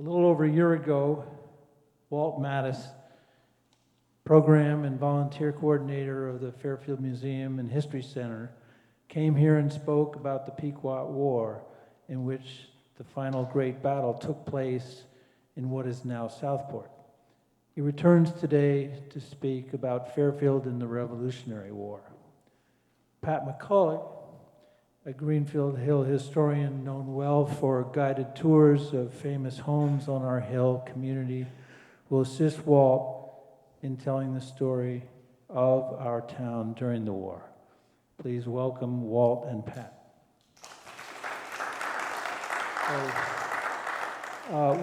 A little over a year ago, Walt Matis, program and volunteer coordinator of the Fairfield Museum and History Center, came here and spoke about the Pequot War, in which the final great battle took place in what is now Southport. He returns today to speak about Fairfield and the Revolutionary War. Pat McCullough, a Greenfield Hill historian known well for guided tours of famous homes on our hill community, will assist Walt in telling the story of our town during the war. Please welcome Walt and Pat.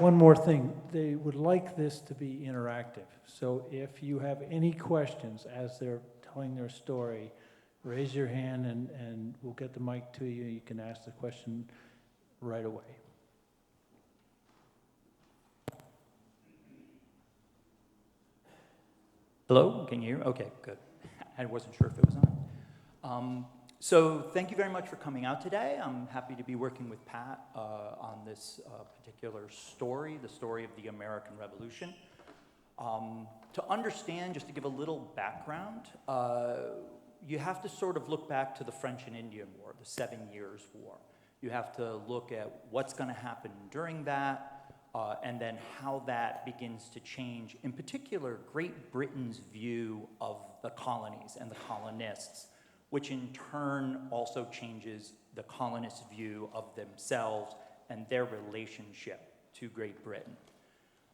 One more thing, they would like this to be interactive. So if you have any questions as they're telling their story, raise your hand and we'll get the mic to you. You can ask the question right away. Hello, can you hear? Okay, good. I wasn't sure if it was on. So thank you very much for coming out today. I'm happy to be working with Pat on this particular story, the story of the American Revolution. To understand, just to give a little background, you have to sort of look back to the French and Indian War, the 7 Years' War. You have to look at what's going to happen during that, and then how that begins to change, in particular, Great Britain's view of the colonies and the colonists, which in turn also changes the colonists' view of themselves and their relationship to Great Britain.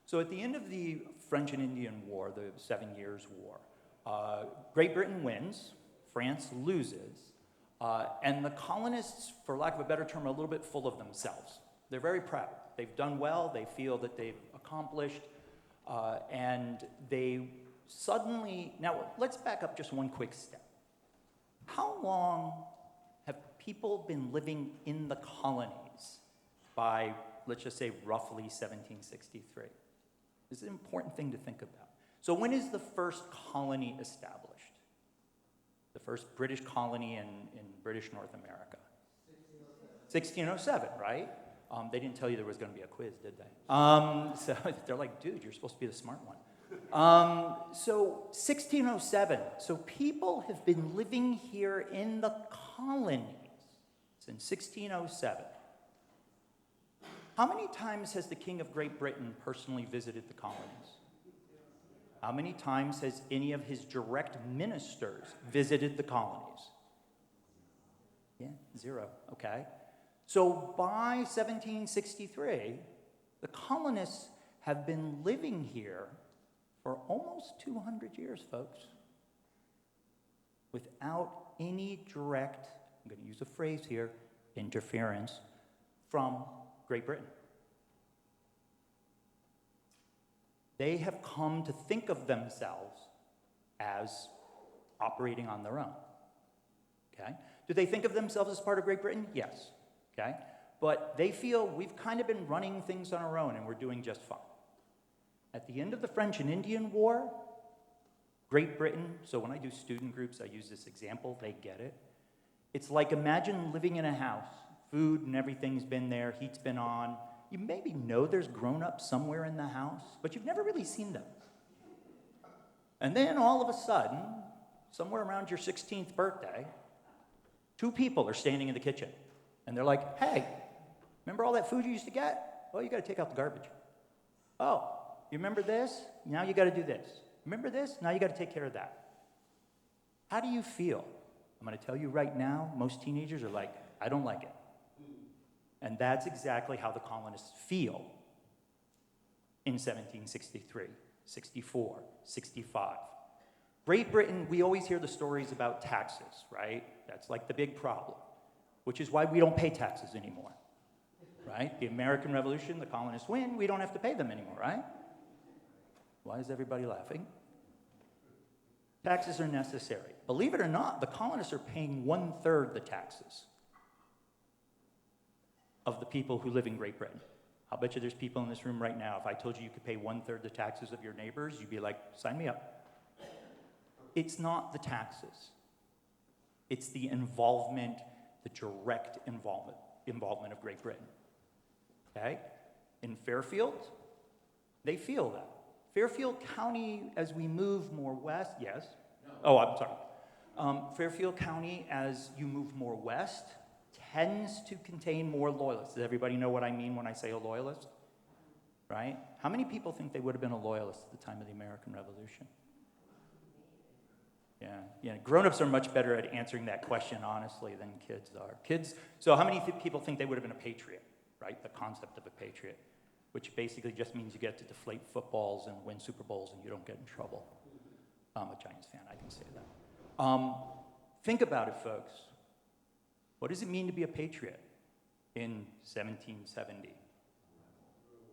So at the end of the French and Indian War, the 7 Years' War, Great Britain wins, France loses, and the colonists, for lack of a better term, are a little bit full of themselves. They're very proud. They've done well, they feel that they've accomplished, and they suddenly, now let's back up just one quick step. How long have people been living in the colonies by, let's just say, roughly 1763? This is an important thing to think about. So when is the first colony established? The first British colony in British North America? 1607, right? They didn't tell you there was going to be a quiz, did they? So they're like, dude, you're supposed to be the smart one. So 1607, so people have been living here in the colonies since 1607. How many times has the King of Great Britain personally visited the colonies? How many times has any of his direct ministers visited the colonies? Yeah, 0, okay. So by 1763, the colonists have been living here for almost 200 years, folks, without any direct, I'm going to use a phrase here, interference from Great Britain. They have come to think of themselves as operating on their own, okay? Do they think of themselves as part of Great Britain? Yes, okay? But they feel we've kind of been running things on our own and we're doing just fine. At the end of the French and Indian War, Great Britain, so when I do student groups, I use this example, they get it. It's like imagine living in a house, food and everything's been there, heat's been on. You maybe know there's grown-ups somewhere in the house, but you've never really seen them. And then all of a sudden, somewhere around your 16th birthday, 2 people are standing in the kitchen. And they're like, hey, remember all that food you used to get? Oh, you got to take out the garbage. Oh, you remember this? Now you got to do this. Remember this? Now you got to take care of that. How do you feel? I'm going to tell you right now, most teenagers are like, I don't like it. And that's exactly how the colonists feel in 1763, 64, 65. Great Britain, we always hear the stories about taxes, right? That's like the big problem, which is why we don't pay taxes anymore, right? The American Revolution, the colonists win, we don't have to pay them anymore, right? Why is everybody laughing? Taxes are necessary. Believe it or not, the colonists are paying 1/3 the taxes of the people who live in Great Britain. I'll bet you there's people in this room right now, if I told you you could pay 1/3 the taxes of your neighbors, you'd be like, sign me up. It's not the taxes. It's the involvement, the direct involvement of Great Britain, okay? In Fairfield, they feel that. Fairfield County, as we move more west, yes? No. Oh, I'm sorry. Fairfield County, as you move more west, tends to contain more loyalists. Does everybody know what I mean when I say a loyalist? Right? How many people think they would have been a loyalist at the time of the American Revolution? Yeah. Grown-ups are much better at answering that question honestly than kids are. So how many people think they would have been a patriot, right? The concept of a patriot, which basically just means you get to deflate footballs and win Super Bowls and you don't get in trouble. I'm a Giants fan, I can say that. Think about it, folks. What does it mean to be a patriot in 1770?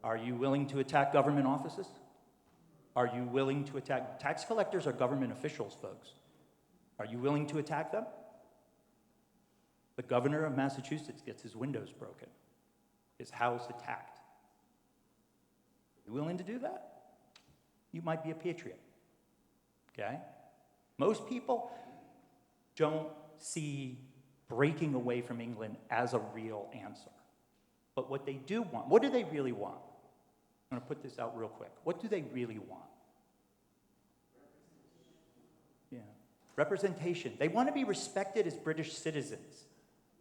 Are you willing to attack government offices? Are you willing to attack? Tax collectors are government officials, folks. Are you willing to attack them? The governor of Massachusetts gets his windows broken, his house attacked. Are you willing to do that? You might be a patriot. Okay? Most people don't see breaking away from England as a real answer. But what they do want, what do they really want? I'm going to put this out real quick. What do they really want? Yeah. Representation. They want to be respected as British citizens.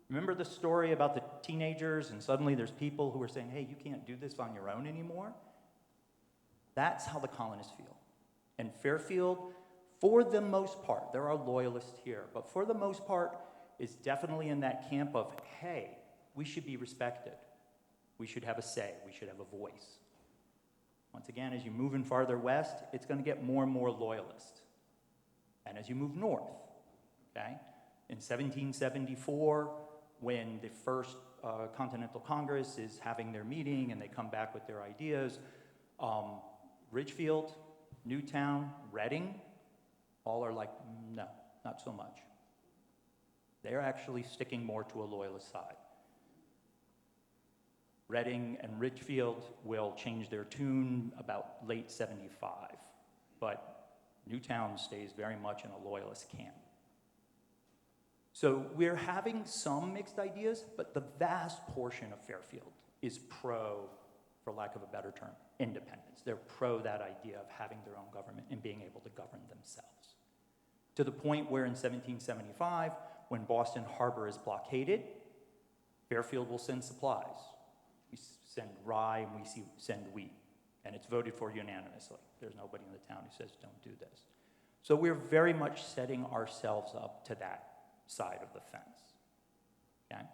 Remember the story about the teenagers and suddenly there's people who are saying, hey, you can't do this on your own anymore? That's how the colonists feel. And Fairfield, for the most part, there are loyalists here, but for the most part, is definitely in that camp of, hey, we should be respected. We should have a say. We should have a voice. Once again, as you move in farther west, it's going to get more and more loyalist. And as you move north, okay, in 1774, when the first Continental Congress is having their meeting and they come back with their ideas, Ridgefield, Newtown, Reading, all are like, no, not so much. They're actually sticking more to a loyalist side. Reading and Ridgefield will change their tune about late 75, but Newtown stays very much in a loyalist camp. So we're having some mixed ideas, but the vast portion of Fairfield is pro, for lack of a better term, independence. They're pro that idea of having their own government and being able to govern themselves. To the point where in 1775, when Boston Harbor is blockaded, Fairfield will send supplies. We send rye and we send wheat, and it's voted for unanimously. There's nobody in the town who says don't do this. So we're very much setting ourselves up to that side of the fence. Okay?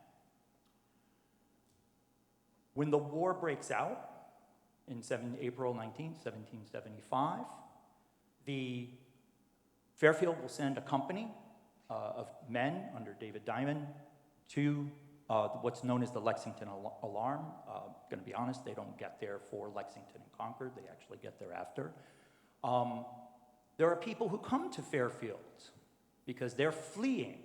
When the war breaks out in April 19, 1775, the Fairfield will send a company of men under David Diamond to what's known as the Lexington Alarm. Going to be honest, they don't get there for Lexington and Concord. They actually get there after. There are people who come to Fairfield because they're fleeing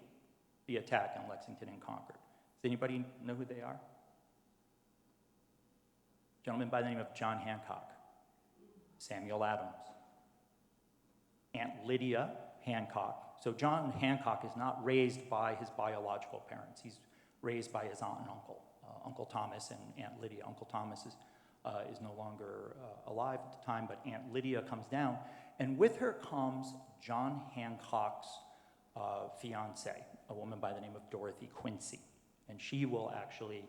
the attack on Lexington and Concord. Does anybody know who they are? A gentleman by the name of John Hancock, Samuel Adams, Aunt Lydia Hancock. So John Hancock is not raised by his biological parents. He's raised by his aunt and uncle, Uncle Thomas and Aunt Lydia. Uncle Thomas is no longer alive at the time, but Aunt Lydia comes down, and with her comes John Hancock's fiancée, a woman by the name of Dorothy Quincy, and she will actually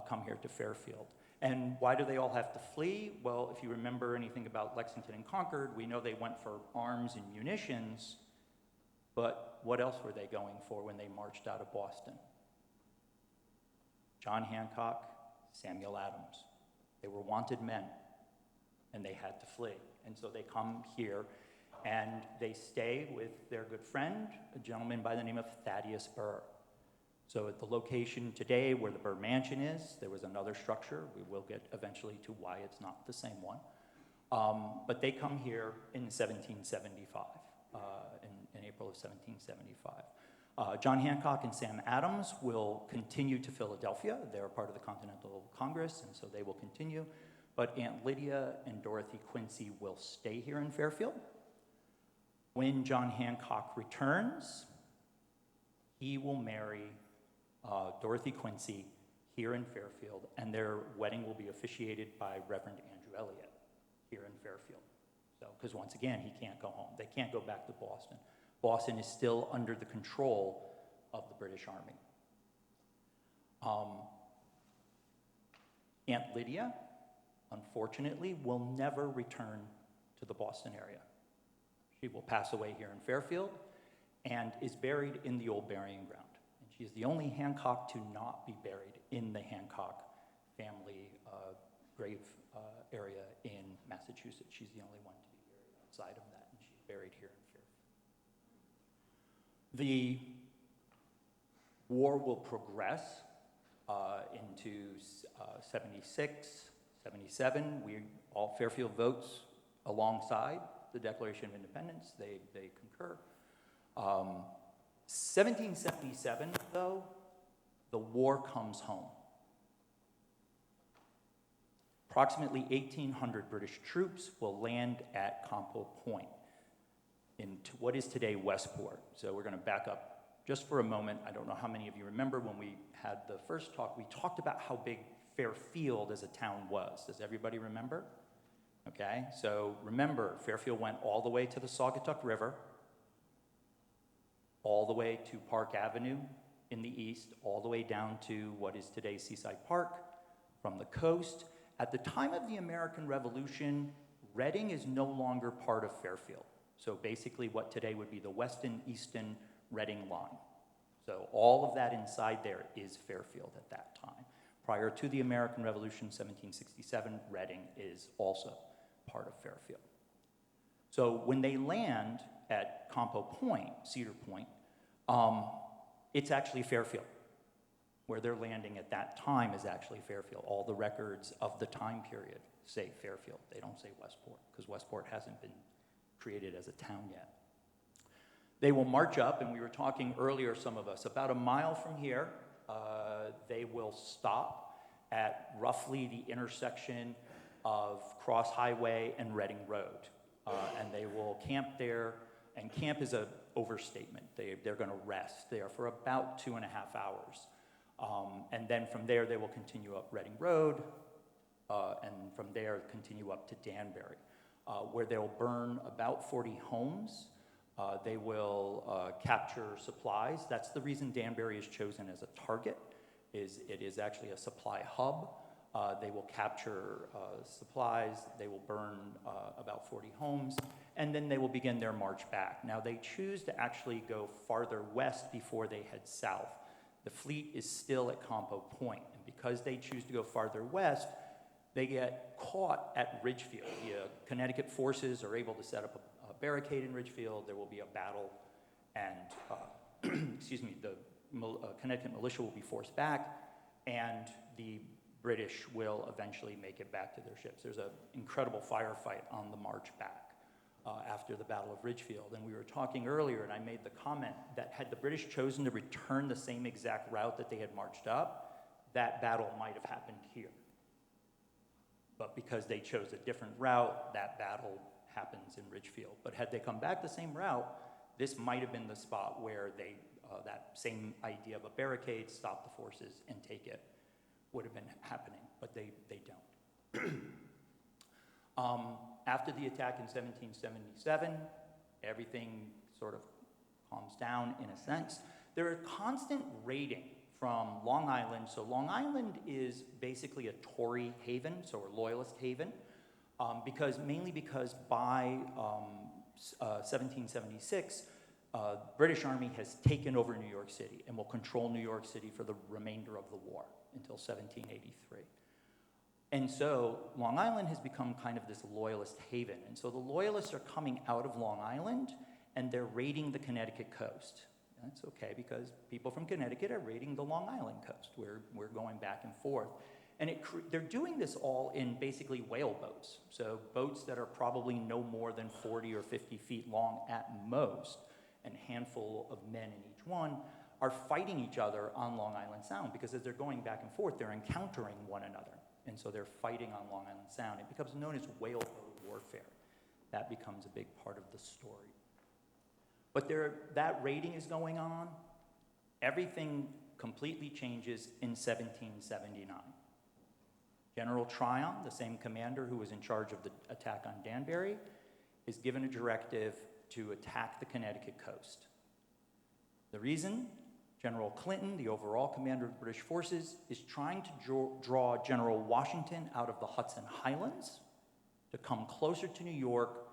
come here to Fairfield. And why do they all have to flee? Well, if you remember anything about Lexington and Concord, we know they went for arms and munitions, but what else were they going for when they marched out of Boston? John Hancock, Samuel Adams. They were wanted men, and they had to flee. And so they come here, and they stay with their good friend, a gentleman by the name of Thaddeus Burr. So at the location today where the Burr Mansion is, there was another structure. We will get eventually to why it's not the same one. But they come here in 1775, in April of 1775. John Hancock and Sam Adams will continue to Philadelphia. They're part of the Continental Congress, and so they will continue. But Aunt Lydia and Dorothy Quincy will stay here in Fairfield. When John Hancock returns, he will marry Dorothy Quincy here in Fairfield, and their wedding will be officiated by Reverend Andrew Elliott here in Fairfield. So, because once again, he can't go home. They can't go back to Boston. Boston is still under the control of the British Army. Aunt Lydia, unfortunately, will never return to the Boston area. She will pass away here in Fairfield and is buried in the old burying ground. And she is the only Hancock to not be buried in the Hancock family grave area in Massachusetts. She's the only one to be buried outside of that, and she's buried here in Fairfield. The war will progress into 76, 77. Fairfield votes alongside the Declaration of Independence. They concur. 1777, though, the war comes home. Approximately 1,800 British troops will land at Campo Point in what is today Westport. So we're going to back up just for a moment. I don't know how many of you remember when we had the first talk, we talked about how big Fairfield as a town was. Does everybody remember? Okay, so remember, Fairfield went all the way to the Saugatuck River, all the way to Park Avenue in the east, all the way down to what is today Seaside Park from the coast. At the time of the American Revolution, Reading is no longer part of Fairfield. So basically what today would be the Weston-Easton Reading line. So all of that inside there is Fairfield at that time. Prior to the American Revolution, 1767, Reading is also part of Fairfield. So when they land at Campo Point, Cedar Point, it's actually Fairfield. Where they're landing at that time is actually Fairfield. All the records of the time period say Fairfield. They don't say Westport, because Westport hasn't been created as a town yet. They will march up, and we were talking earlier, some of us, about a mile from here, they will stop at roughly the intersection of Cross Highway and Reading Road. And they will camp there, and camp is an overstatement. They're going to rest there for about 2.5 hours. And then from there, they will continue up Reading Road, and from there, continue up to Danbury, where they'll burn about 40 homes. They will capture supplies. That's the reason Danbury is chosen as a target, it is actually a supply hub. They will capture supplies. They will burn about 40 homes, and then they will begin their march back. Now, they choose to actually go farther west before they head south. The fleet is still at Campo Point, and because they choose to go farther west, they get caught at Ridgefield. The Connecticut forces are able to set up a barricade in Ridgefield. There will be a battle, and the Connecticut militia will be forced back, and the British will eventually make it back to their ships. There's an incredible firefight on the march back after the Battle of Ridgefield. And we were talking earlier, and I made the comment that had the British chosen to return the same exact route that they had marched up, that battle might have happened here. But because they chose a different route, that battle happens in Ridgefield. But had they come back the same route, this might have been the spot where they, that same idea of a barricade, stop the forces and take it, would have been happening, but they don't. After the attack in 1777, everything sort of calms down in a sense. There are constant raiding from Long Island. So Long Island is basically a Tory haven, so a loyalist haven, mainly because by 1776, British Army has taken over New York City and will control New York City for the remainder of the war until 1783. And so Long Island has become kind of this loyalist haven. And so the loyalists are coming out of Long Island, and they're raiding the Connecticut coast. That's okay, because people from Connecticut are raiding the Long Island coast. We're going back and forth. And they're doing this all in basically whale boats. So boats that are probably no more than 40 or 50 feet long at most, and a handful of men in each one, are fighting each other on Long Island Sound, because as they're going back and forth, they're encountering one another. And so they're fighting on Long Island Sound. It becomes known as whale boat warfare. That becomes a big part of the story. But that raiding is going on. Everything completely changes in 1779. General Tryon, the same commander who was in charge of the attack on Danbury, is given a directive to attack the Connecticut coast. The reason? General Clinton, the overall commander of British forces, is trying to draw General Washington out of the Hudson Highlands to come closer to New York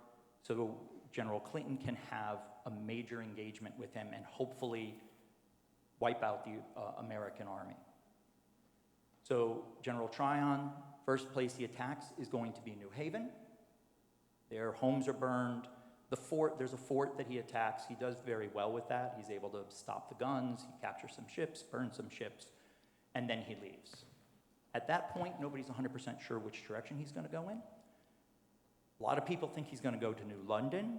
so General Clinton can have a major engagement with him and hopefully wipe out the American army. So General Tryon, first place he attacks is going to be New Haven. Their homes are burned. The fort, there's a fort that he attacks. He does very well with that. He's able to stop the guns. He captures some ships, burns some ships, and then he leaves. At that point, nobody's 100% sure which direction he's going to go in. A lot of people think he's going to go to New London,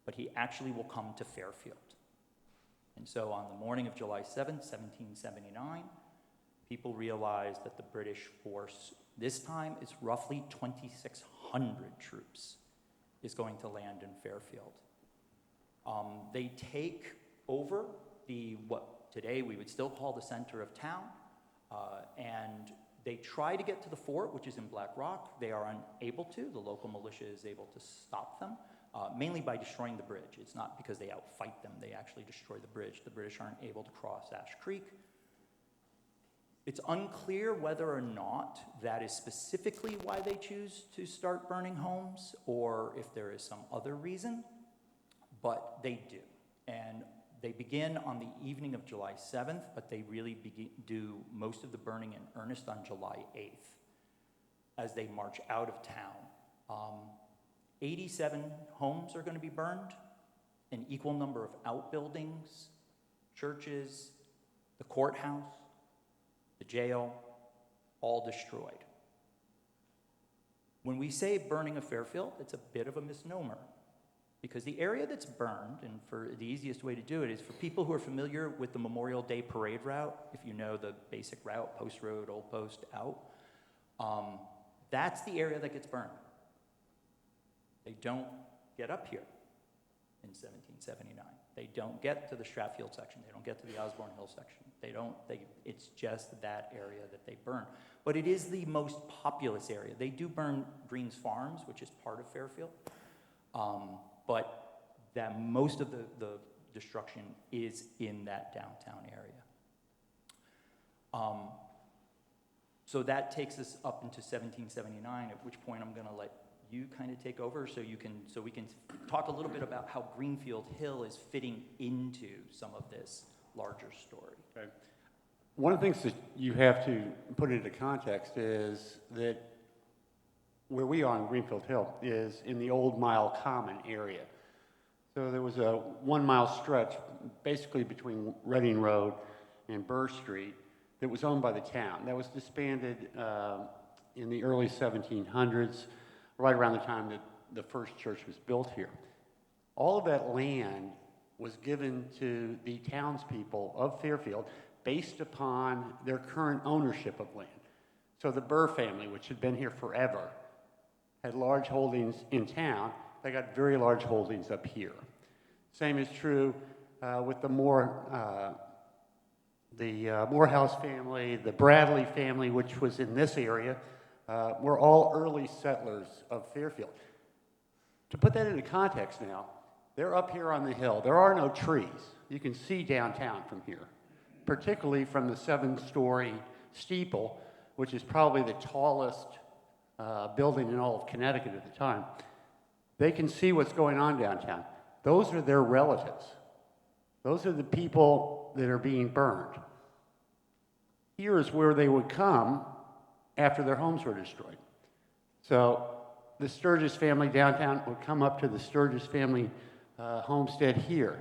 but he actually will come to Fairfield. And so on the morning of July 7th, 1779, people realize that the British force, this time is roughly 2,600 troops, is going to land in Fairfield. They take over what today we would still call the center of town, and they try to get to the fort, which is in Black Rock. They are unable to. The local militia is able to stop them, mainly by destroying the bridge. It's not because they outfight them. They actually destroy the bridge. The British aren't able to cross Ash Creek. It's unclear whether or not that is specifically why they choose to start burning homes or if there is some other reason, but they do. And they begin on the evening of July 7th, but they really do most of the burning in earnest on July 8th as they march out of town. 87 homes are going to be burned, an equal number of outbuildings, churches, the courthouse, the jail, all destroyed. When we say burning of Fairfield, it's a bit of a misnomer because the area that's burned, and for the easiest way to do it is for people who are familiar with the Memorial Day parade route, if you know the basic route, Post Road, Old Post, out, that's the area that gets burned. They don't get up here in 1779. They don't get to the Stratfield section. They don't get to the Osborne Hill section. It's just that area that they burn. But it is the most populous area. They do burn Green's Farms, which is part of Fairfield, but that most of the destruction is in that downtown area. So that takes us up into 1779, at which point I'm going to let you kind of take over so we can talk a little bit about how Greenfield Hill is fitting into some of this larger story. Okay. One of the things that you have to put into context is that where we are in Greenfield Hill is in the Old Mile Common area. So there was a 1 mile stretch basically between Reading Road and Burr Street that was owned by the town. That was disbanded in the early 1700s, right around the time that the first church was built here. All of that land was given to the townspeople of Fairfield based upon their current ownership of land. So the Burr family, which had been here forever, had large holdings in town. They got very large holdings up here. Same is true with the Morehouse family, the Bradley family, which was in this area, were all early settlers of Fairfield. To put that into context now, they're up here on the hill. There are no trees. You can see downtown from here, particularly from the 7-story steeple, which is probably the tallest building in all of Connecticut at the time. They can see what's going on downtown. Those are their relatives. Those are the people that are being burned. Here is where they would come after their homes were destroyed. So the Sturgis family downtown would come up to the Sturgis family homestead here.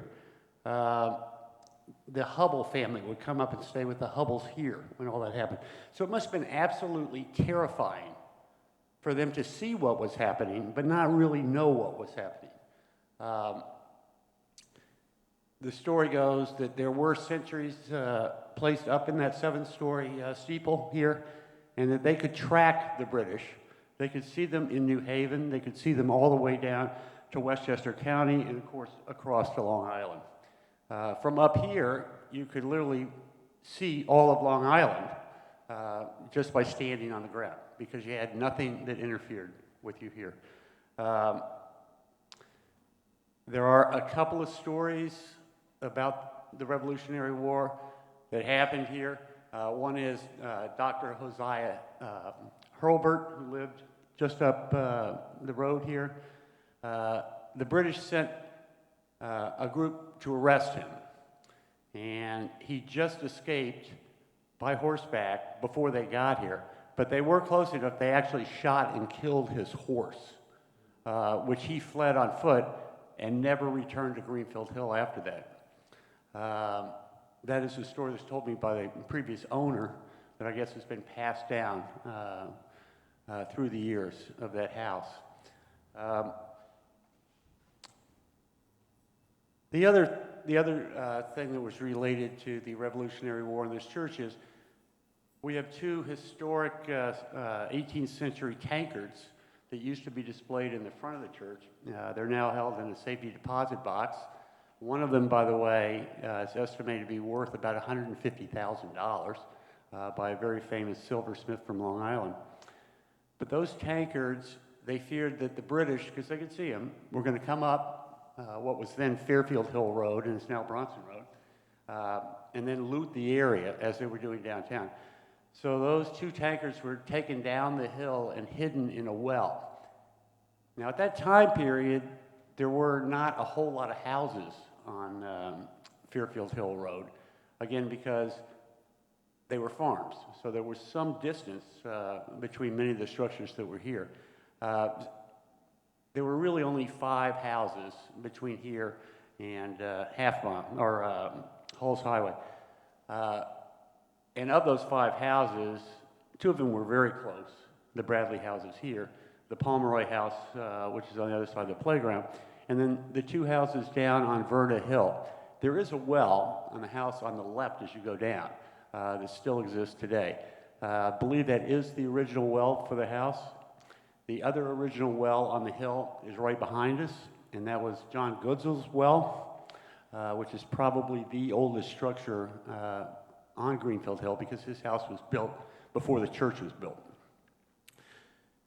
The Hubble family would come up and stay with the Hubbles here when all that happened. So it must have been absolutely terrifying for them to see what was happening, but not really know what was happening. The story goes that there were sentries placed up in that 7-story steeple here, and that they could track the British. They could see them in New Haven. They could see them all the way down to Westchester County and, of course, across to Long Island. From up here, you could literally see all of Long Island just by standing on the ground, because you had nothing that interfered with you here. There are a couple of stories about the Revolutionary War that happened here. One is Dr. Hosea Hurlburt, who lived just up the road here. The British sent a group to arrest him, and he just escaped by horseback before they got here. But they were close enough, they actually shot and killed his horse, which he fled on foot and never returned to Greenfield Hill after that. That is a story that's told me by the previous owner that I guess has been passed down through the years of that house. The other thing that was related to the Revolutionary War in this church is we have two historic 18th century tankards that used to be displayed in the front of the church. They're now held in a safety deposit box. One of them, by the way, is estimated to be worth about $150,000 by a very famous silversmith from Long Island. But those tankards, they feared that the British, because they could see them, were going to come up what was then Fairfield Hill Road, and it's now Bronson Road, and then loot the area as they were doing downtown. So those two tankards were taken down the hill and hidden in a well. Now at that time period, there were not a whole lot of houses on Fairfield Hill Road, again because they were farms. So there was some distance between many of the structures that were here. There were really only 5 houses between here and Hulls Highway. And of those 5 houses, 2 of them were very close. The Bradley houses here, the Pomeroy house, which is on the other side of the playground, and then the 2 houses down on Verna Hill. There is a well on the house on the left as you go down that still exists today. I believe that is the original well for the house. The other original well on the hill is right behind us, and that was John Goodsell's well, which is probably the oldest structure on Greenfield Hill because his house was built before the church was built.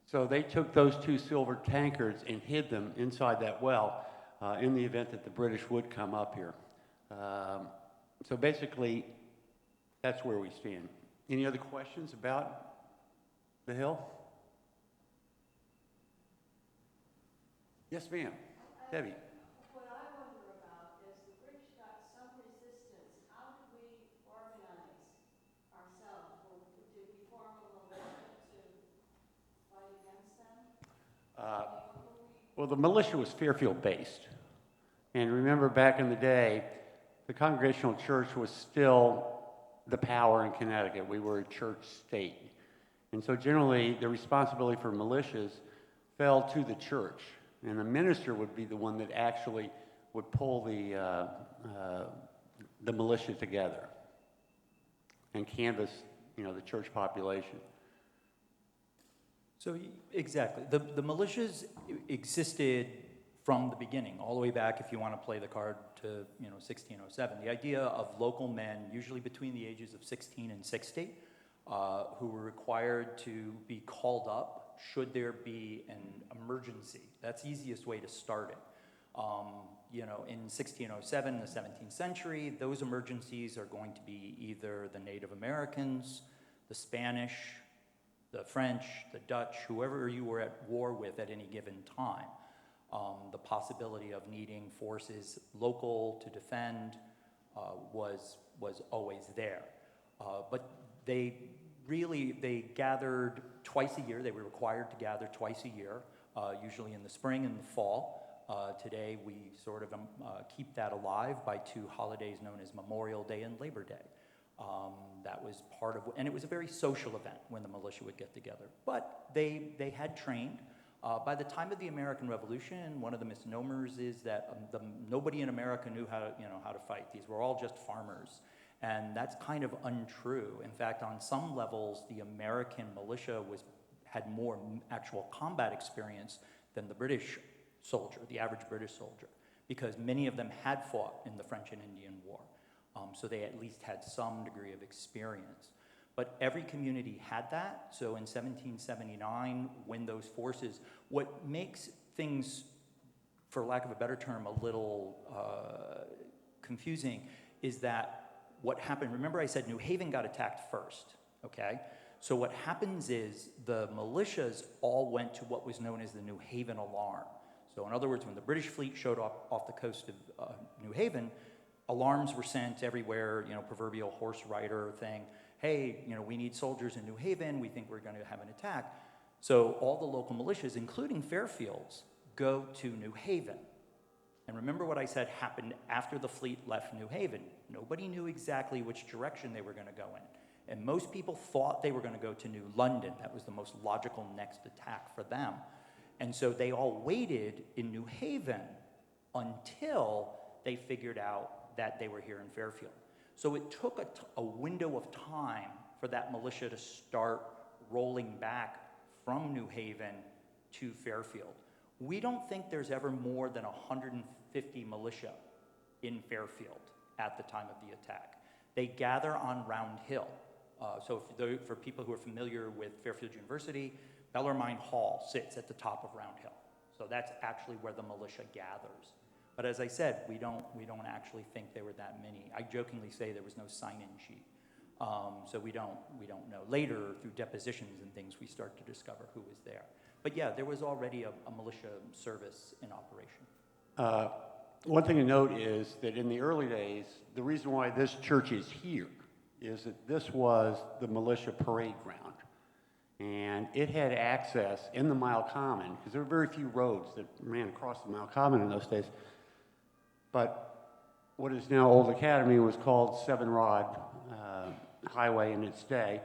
So they took those 2 silver tankards and hid them inside that well in the event that the British would come up here. So basically, that's where we stand. Any other questions about the hill? Yes, ma'am. Debbie. What I wonder about is the British got some resistance. How did we organize ourselves? Did we form a militia to fight against them? Well, the militia was Fairfield-based. And remember, back in the day, the Congregational Church was still the power in Connecticut. We were a church state. And so generally, the responsibility for militias fell to the church. And the minister would be the one that actually would pull the militia together and canvass, the church population. So exactly, the militias existed from the beginning, all the way back, if you want to play the card, to 1607. The idea of local men, usually between the ages of 16 and 60, who were required to be called up should there be an emergency. That's the easiest way to start it. In 1607, the 17th century, those emergencies are going to be either the Native Americans, the Spanish, the French, the Dutch, whoever you were at war with at any given time. The possibility of needing forces local to defend was always there. But they gathered twice a year. They were required to gather twice a year, usually in the spring and the fall. Today, we sort of keep that alive by 2 holidays known as Memorial Day and Labor Day. That was part of, and it was a very social event when the militia would get together. But they had trained. By the time of the American Revolution, one of the misnomers is that nobody in America knew how to fight. These were all just farmers. And that's kind of untrue. In fact, on some levels, the American militia had more actual combat experience than the British soldier, the average British soldier, because many of them had fought in the French and Indian War. so they at least had some degree of experience. But every community had that. So in 1779, when those forces, what makes things, for lack of a better term, a little confusing is that what happened, remember I said New Haven got attacked first, okay? So what happens is the militias all went to what was known as the New Haven Alarm. So in other words, when the British fleet showed up off the coast of New Haven, alarms were sent everywhere, proverbial horse rider thing. Hey, we need soldiers in New Haven. We think we're going to have an attack. So all the local militias, including Fairfield's, go to New Haven. And remember what I said happened after the fleet left New Haven. Nobody knew exactly which direction they were going to go in. And most people thought they were going to go to New London. That was the most logical next attack for them. And so they all waited in New Haven until they figured out that they were here in Fairfield. So it took a window of time for that militia to start rolling back from New Haven to Fairfield. We don't think there's ever more than 150 militia in Fairfield at the time of the attack. They gather on Round Hill. For people who are familiar with Fairfield University, Bellarmine Hall sits at the top of Round Hill. So that's actually where the militia gathers. But as I said, we don't actually think there were that many. I jokingly say there was no sign-in sheet. So we don't know. Later, through depositions and things, we start to discover who was there. But yeah, there was already a militia service in operation. One thing to note is that in the early days, the reason why this church is here is that this was the militia parade ground. And it had access in the Mile Common, because there were very few roads that ran across the Mile Common in those days. But what is now Old Academy was called Seven Rod Highway in its day.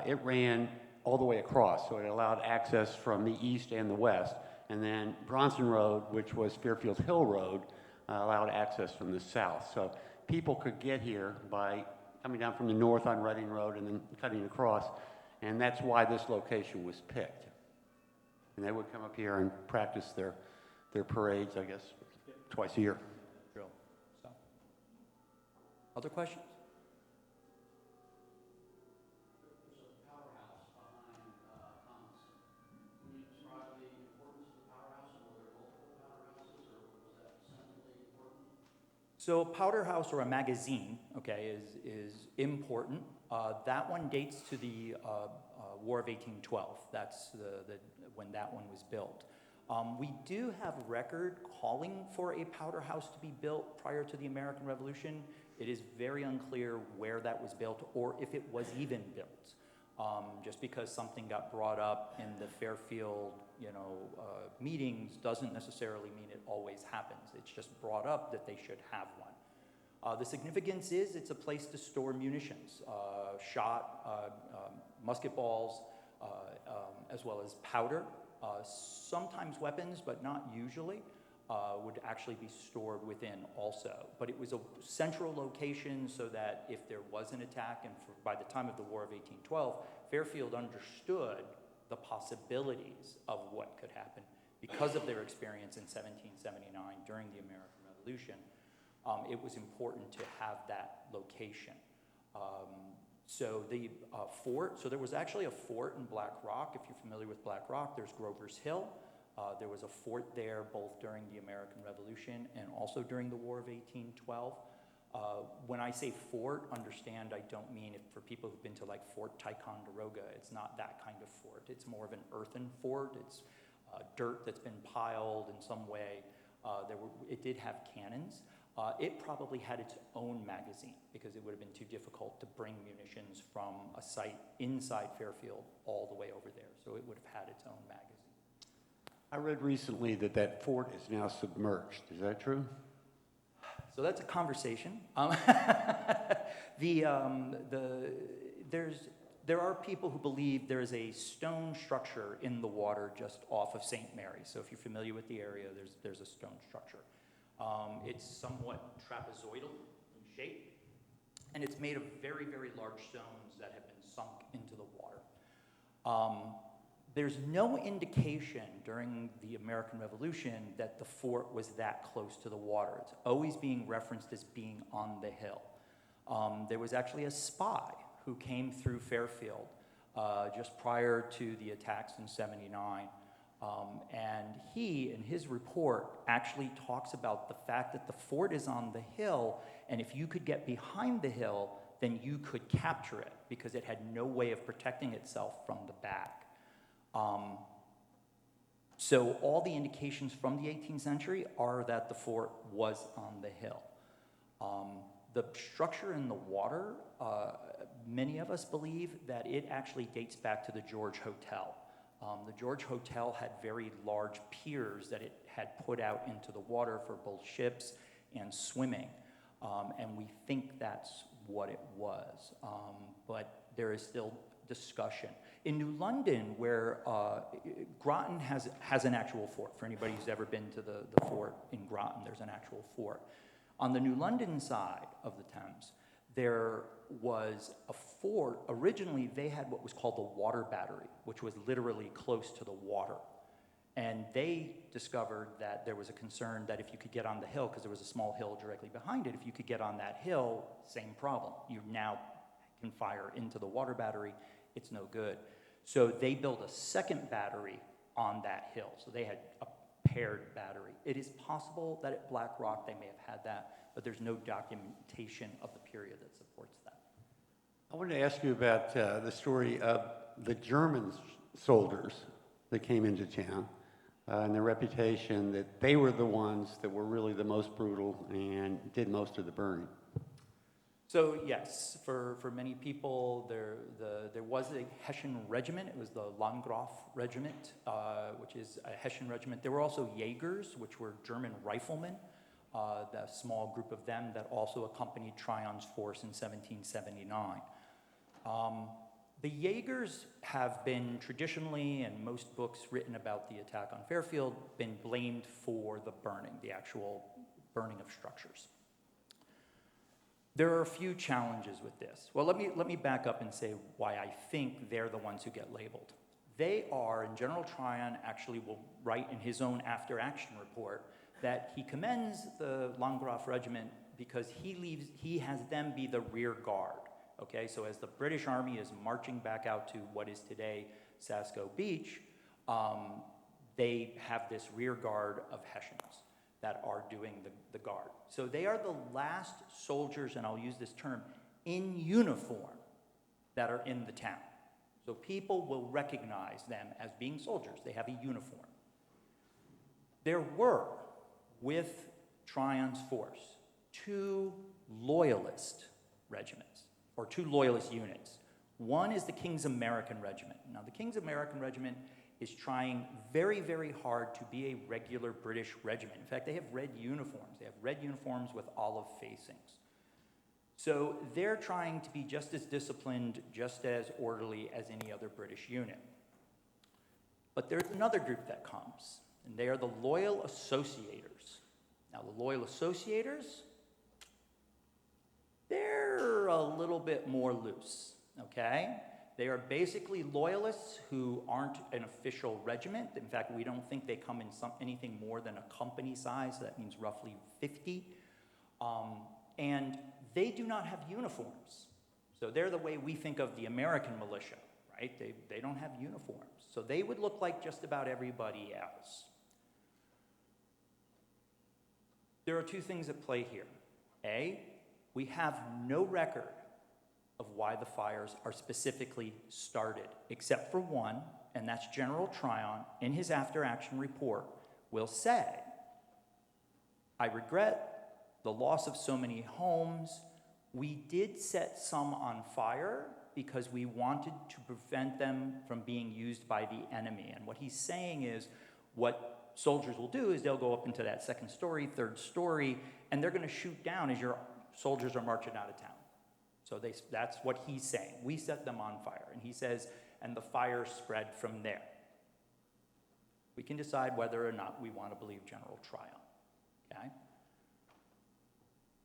It ran all the way across, so it allowed access from the east and the west. And then Bronson Road, which was Fairfield Hill Road, allowed access from the south. So people could get here by coming down from the north on Reading Road and then cutting across. And that's why this location was picked. And they would come up here and practice their parades, I guess, twice a year. Drill. So, other questions? There's a powerhouse behind Thomas. Can you describe the importance of the powerhouse, and were there multiple powerhouses, or was that centrally important? So a powder house or a magazine, okay, is important. That one dates to the War of 1812. That's when that one was built. We do have record calling for a powder house to be built prior to the American Revolution. It is very unclear where that was built or if it was even built. Just because something got brought up in the Fairfield, meetings doesn't necessarily mean it always happens. It's just brought up that they should have one. The significance is it's a place to store munitions, shot, musket balls, as well as powder. Sometimes weapons, but not usually, would actually be stored within also. But it was a central location so that if there was an attack, and by the time of the War of 1812, Fairfield understood the possibilities of what could happen because of their experience in 1779 during the American Revolution. It was important to have that location. So the fort, so there was actually a fort in Black Rock. If you're familiar with Black Rock, there's Grover's Hill. There was a fort there both during the American Revolution and also during the War of 1812. When I say fort, understand I don't mean, for people who've been to like Fort Ticonderoga, it's not that kind of fort. It's more of an earthen fort. It's dirt that's been piled in some way. It did have cannons. It probably had its own magazine because it would have been too difficult to bring munitions from a site inside Fairfield all the way over there. So it would have had its own magazine. I read recently that fort is now submerged. Is that true? So that's a conversation. There are people who believe there is a stone structure in the water just off of St. Mary's. So if you're familiar with the area, there's a stone structure. It's somewhat trapezoidal in shape, and it's made of very, very large stones that have been sunk into the water. There's no indication during the American Revolution that the fort was that close to the water. It's always being referenced as being on the hill. There was actually a spy who came through Fairfield just prior to the attacks in '79. And he, in his report, actually talks about the fact that the fort is on the hill, and if you could get behind the hill, then you could capture it because it had no way of protecting itself from the back. So all the indications from the 18th century are that the fort was on the hill. The structure in the water, many of us believe that it actually dates back to the George Hotel. The George Hotel had very large piers that it had put out into the water for both ships and swimming. And we think that's what it was. But there is still discussion. In New London, where Groton has an actual fort. For anybody who's ever been to the fort in Groton, there's an actual fort. On the New London side of the Thames, there was a fort. Originally, they had what was called the water battery, which was literally close to the water. And they discovered that there was a concern that if you could get on the hill, because there was a small hill directly behind it, if you could get on that hill, same problem. You now can fire into the water battery. It's no good. So they built a second battery on that hill. So they had a paired battery. It is possible that at Black Rock they may have had that, but there's no documentation of the period that supports that. I wanted to ask you about the story of the German soldiers that came into town and their reputation that they were the ones that were really the most brutal and did most of the burning. So yes, for many people, there was a Hessian regiment. It was the Landgraf regiment, which is a Hessian regiment. There were also Jaegers, which were German riflemen, the small group of them that also accompanied Tryon's force in 1779. The Jaegers have been traditionally, in most books written about the attack on Fairfield, been blamed for the burning, the actual burning of structures. There are a few challenges with this. Well, let me back up and say why I think they're the ones who get labeled. They are, and General Tryon actually will write in his own after-action report that he commends the Landgraf regiment because he has them be the rear guard. Okay, so as the British Army is marching back out to what is today Sasko Beach, they have this rear guard of Hessians that are doing the guard. So they are the last soldiers, and I'll use this term, in uniform that are in the town. So people will recognize them as being soldiers. They have a uniform. There were, with Tryon's force, two loyalist regiments, or two loyalist units. One is the King's American Regiment. Now, the King's American Regiment is trying very, very hard to be a regular British regiment. In fact, they have red uniforms. They have red uniforms with olive facings. So they're trying to be just as disciplined, just as orderly as any other British unit. But there's another group that comes, and they are the Loyal Associators. Now, the Loyal Associators, they're a little bit more loose, okay? They are basically loyalists who aren't an official regiment. In fact, we don't think they come in anything more than a company size. So that means roughly 50. And they do not have uniforms. So they're the way we think of the American militia, right? They don't have uniforms. So they would look like just about everybody else. There are two things at play here. A, we have no record of why the fires are specifically started, except for one, and that's General Tryon, in his after-action report, will say, I regret the loss of so many homes. We did set some on fire because we wanted to prevent them from being used by the enemy. And what he's saying is, what soldiers will do is they'll go up into that second story, third story, and they're going to shoot down as your soldiers are marching out of town. So that's what he's saying. We set them on fire. And he says, and the fire spread from there. We can decide whether or not we want to believe General Tryon. Okay?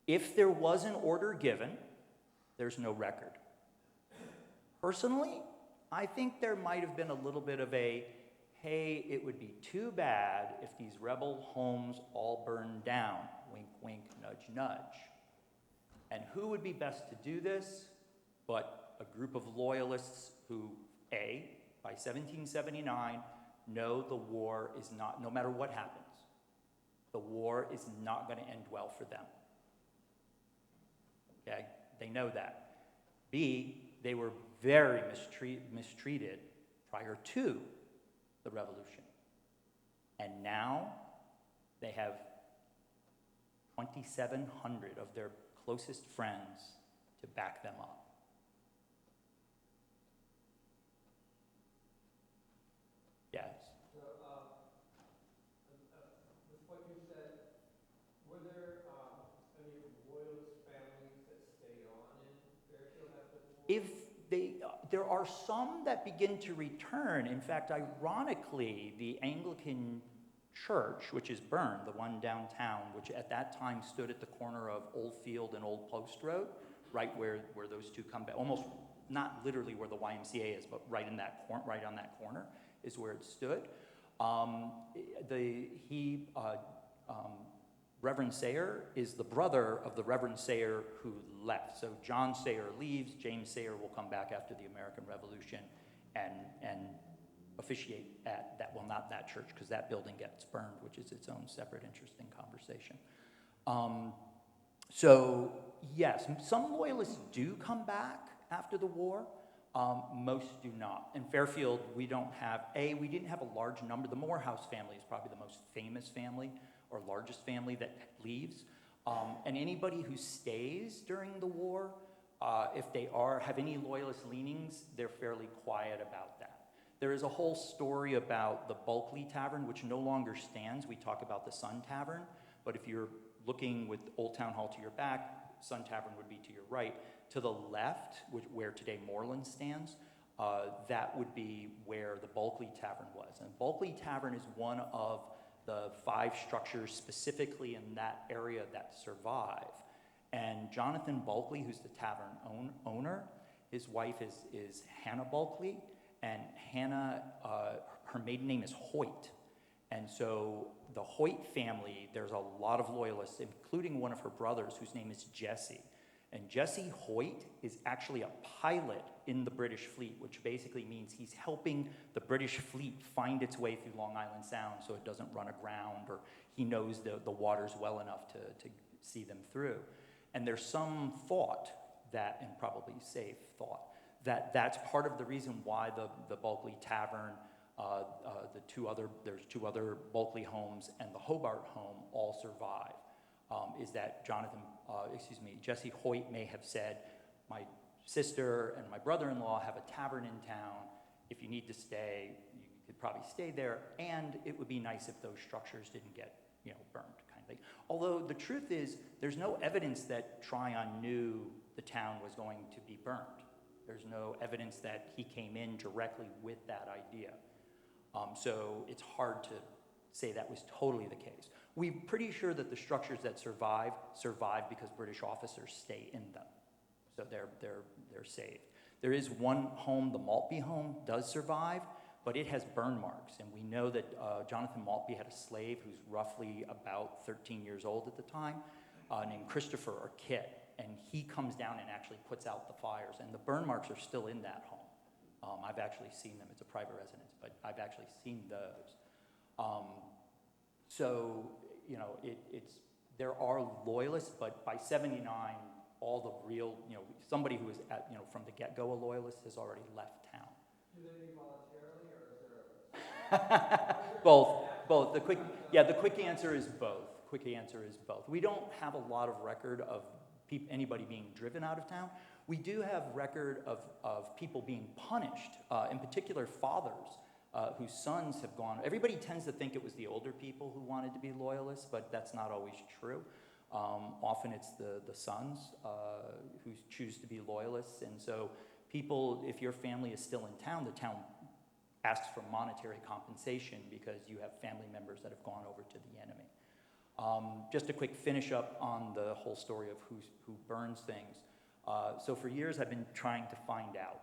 If there was an order given, there's no record. Personally, I think there might have been a little bit of a, hey, it would be too bad if these rebel homes all burned down. Wink, wink, nudge, nudge. And who would be best to do this but a group of loyalists who, A, by 1779, know the war is not, no matter what happens, the war is not going to end well for them. Okay? They know that. B, they were very mistreated prior to the revolution. And now they have 2,700 of their closest friends to back them up. Yes. So, with what you said, were there any royalist families that stayed on in Fairfield after the war? If they, there are some that begin to return. In fact, ironically, the Anglican church, which is burned, the one downtown, which at that time stood at the corner of Old Field and Old Post Road, right where those two come back, almost not literally where the YMCA is, but right in that right on that corner is where it stood. Reverend Sayer is the brother of the Reverend Sayer who left. So John Sayer leaves, James Sayer will come back after the American Revolution and officiate at that, well, not that church, because that building gets burned, which is its own separate interesting conversation. So yes, some loyalists do come back after the war. Most do not. In Fairfield, we didn't have a large number. The Morehouse family is probably the most famous family or largest family that leaves. And anybody who stays during the war, if they have any loyalist leanings, they're fairly quiet about that. There is a whole story about the Bulkley Tavern, which no longer stands. We talk about the Sun Tavern, but if you're looking with Old Town Hall to your back, Sun Tavern would be to your right. To the left, where today Moreland stands, that would be where the Bulkley Tavern was. And Bulkley Tavern is one of the 5 structures specifically in that area that survive. And Jonathan Bulkley, who's the tavern owner, his wife is Hannah Bulkley, and Hannah, her maiden name is Hoyt. And so the Hoyt family, there's a lot of loyalists, including one of her brothers whose name is Jesse. And Jesse Hoyt is actually a pilot in the British fleet, which basically means he's helping the British fleet find its way through Long Island Sound so it doesn't run aground, or he knows the waters well enough to see them through. And there's some thought that, and probably safe thought, that that's part of the reason why the Bulkley Tavern, there's 2 other Bulkley homes and the Hobart home all survive. Is that Jesse Hoyt may have said, my sister and my brother-in-law have a tavern in town. If you need to stay, you could probably stay there, and it would be nice if those structures didn't get, burned, kind of thing. Although the truth is, there's no evidence that Tryon knew the town was going to be burned. There's no evidence that he came in directly with that idea. So it's hard to say that was totally the case. We're pretty sure that the structures that survive because British officers stay in them. So they're saved. There is one home, the Maltby home, does survive, but it has burn marks. And we know that Jonathan Maltby had a slave who's roughly about 13 years old at the time, named Christopher or Kit. And he comes down and actually puts out the fires. And the burn marks are still in that home. I've actually seen them. It's a private residence, but I've actually seen those. So, there are loyalists, but by 79, all the real, somebody who is from the get-go a loyalist has already left town. Do they leave voluntarily, or is there a... Both. The quick answer is both. We don't have a lot of record of anybody being driven out of town. We do have record of people being punished, in particular fathers, whose sons have gone. Everybody tends to think it was the older people who wanted to be loyalists, but that's not always true. Often it's the sons who choose to be loyalists. And so people, if your family is still in town, the town asks for monetary compensation because you have family members that have gone over to the enemy. Just a quick finish up on the whole story of who burns things. So for years I've been trying to find out,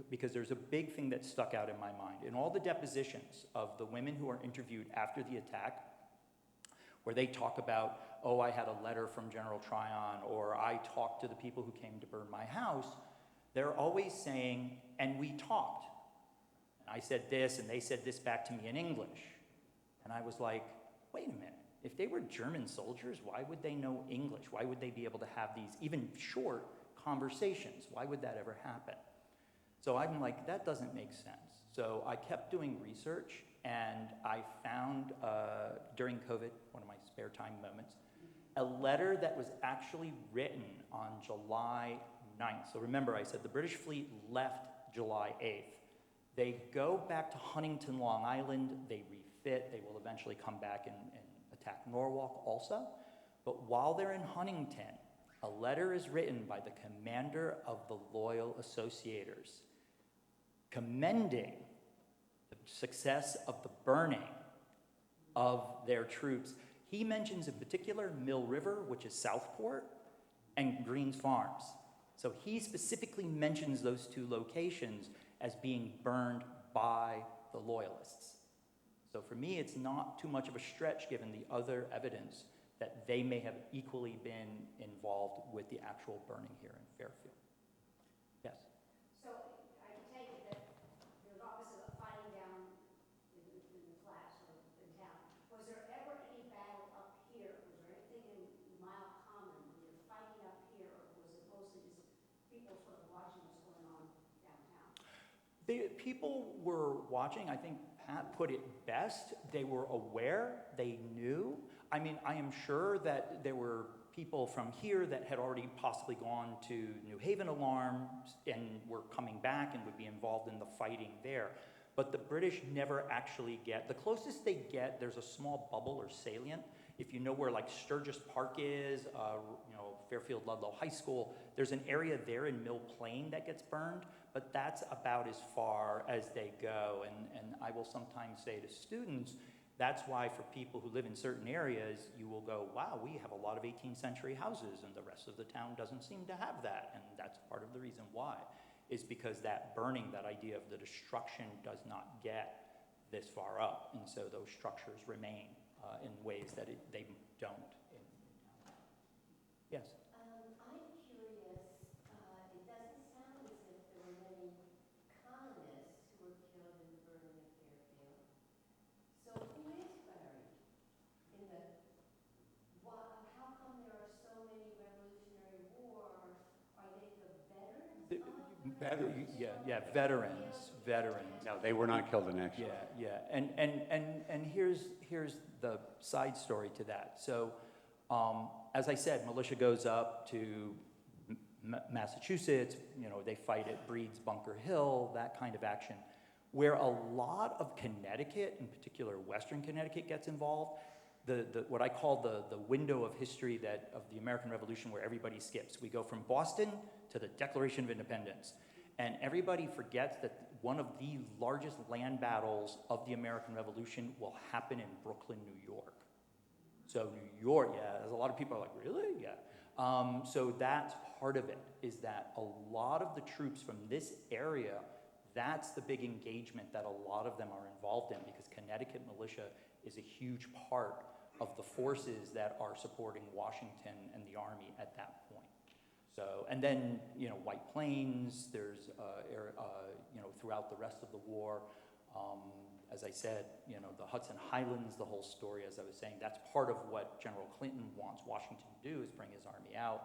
because there's a big thing that stuck out in my mind. In all the depositions of the women who are interviewed after the attack, where they talk about, oh, I had a letter from General Tryon, or I talked to the people who came to burn my house, they're always saying, and we talked. And I said this, and they said this back to me in English. And I was like, wait a minute. If they were German soldiers, why would they know English? Why would they be able to have these even short conversations? Why would that ever happen? So I'm like, that doesn't make sense. So I kept doing research, and I found, during COVID, one of my spare time moments, a letter that was actually written on July 9th. So remember, I said the British fleet left July 8th. They go back to Huntington, Long Island. They refit. They will eventually come back and attack Norwalk also. But while they're in Huntington, a letter is written by the commander of the Loyal Associators, commending the success of the burning of their troops. He mentions in particular Mill River, which is Southport, and Greens Farms. So he specifically mentions those two locations as being burned by the Loyalists. So for me, it's not too much of a stretch given the other evidence that they may have equally been involved with the actual burning here in Fairfield. Yes? So I can take it that there's obviously a fighting down in the flats or in town. Was there ever any battle up here? Was there anything in Mile Common when you're fighting up here, or was it mostly just people sort of watching what's going on downtown? People were watching. I think Pat put it best. They were aware. They knew. I mean, I am sure that there were people from here that had already possibly gone to New Haven alarms and were coming back and would be involved in the fighting there. But the British never actually get, the closest they get, there's a small bubble or salient. If you know where like Sturgis Park is, Fairfield Ludlow High School, there's an area there in Mill Plain that gets burned, but that's about as far as they go. And I will sometimes say to students, that's why for people who live in certain areas, you will go, wow, we have a lot of 18th century houses and the rest of the town doesn't seem to have that. And that's part of the reason why, is because that burning, that idea of the destruction does not get this far up. And so those structures remain in ways that they don't in town. Yes? I'm curious, it doesn't sound as if there were many colonists who were killed in the burning of Fairfield. So who is buried in the, how come there are so many Revolutionary War? Are they the veterans? Yeah, veterans. No, they were not killed in action. Yeah. And here's the side story to that. So, as I said, militia goes up to Massachusetts, they fight at Breed's Bunker Hill, that kind of action. Where a lot of Connecticut, in particular Western Connecticut, gets involved, what I call the window of history of the American Revolution where everybody skips. We go from Boston to the Declaration of Independence. And everybody forgets that one of the largest land battles of the American Revolution will happen in Brooklyn, New York. So New York, yeah, there's a lot of people are like, really? Yeah. So that's part of it, is that a lot of the troops from this area, that's the big engagement that a lot of them are involved in, because Connecticut militia is a huge part of the forces that are supporting Washington and the Army at that point. So, and then, White Plains, there's, throughout the rest of the war, as I said, the Hudson Highlands, the whole story, as I was saying, that's part of what General Clinton wants Washington to do, is bring his army out,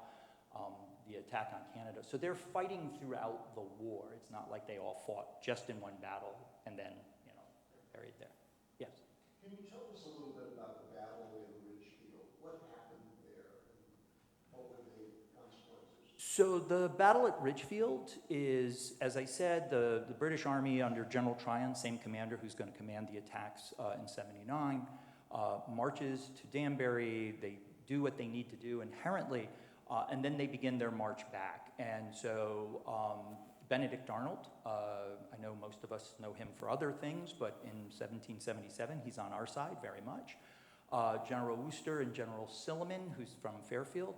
the attack on Canada. So they're fighting throughout the war. It's not like they all fought just in one battle and then, they're buried there. Yes? Can you tell us a little bit about the battle in Ridgefield? What happened there, and what were the consequences? So the battle at Ridgefield is, as I said, the British Army under General Tryon, same commander who's going to command the attacks in '79, marches to Danbury. They do what they need to do inherently, and then they begin their march back. And so Benedict Arnold, I know most of us know him for other things, but in 1777, he's on our side very much. General Wooster and General Silliman, who's from Fairfield,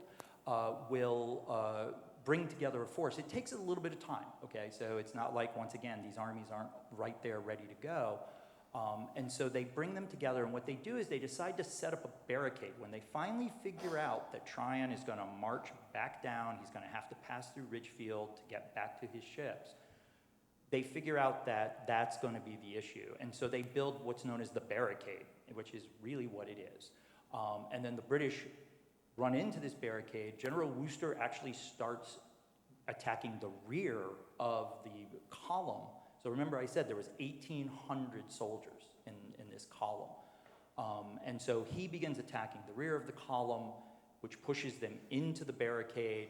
will bring together a force. It takes a little bit of time, okay? So it's not like, once again, these armies aren't right there ready to go. And so they bring them together, and what they do is they decide to set up a barricade. When they finally figure out that Tryon is going to march back down, he's going to have to pass through Ridgefield to get back to his ships, they figure out that that's going to be the issue. And so they build what's known as the barricade, which is really what it is. And then the British run into this barricade. General Wooster actually starts attacking the rear of the column. So remember I said there was 1,800 soldiers in this column. And so he begins attacking the rear of the column, which pushes them into the barricade.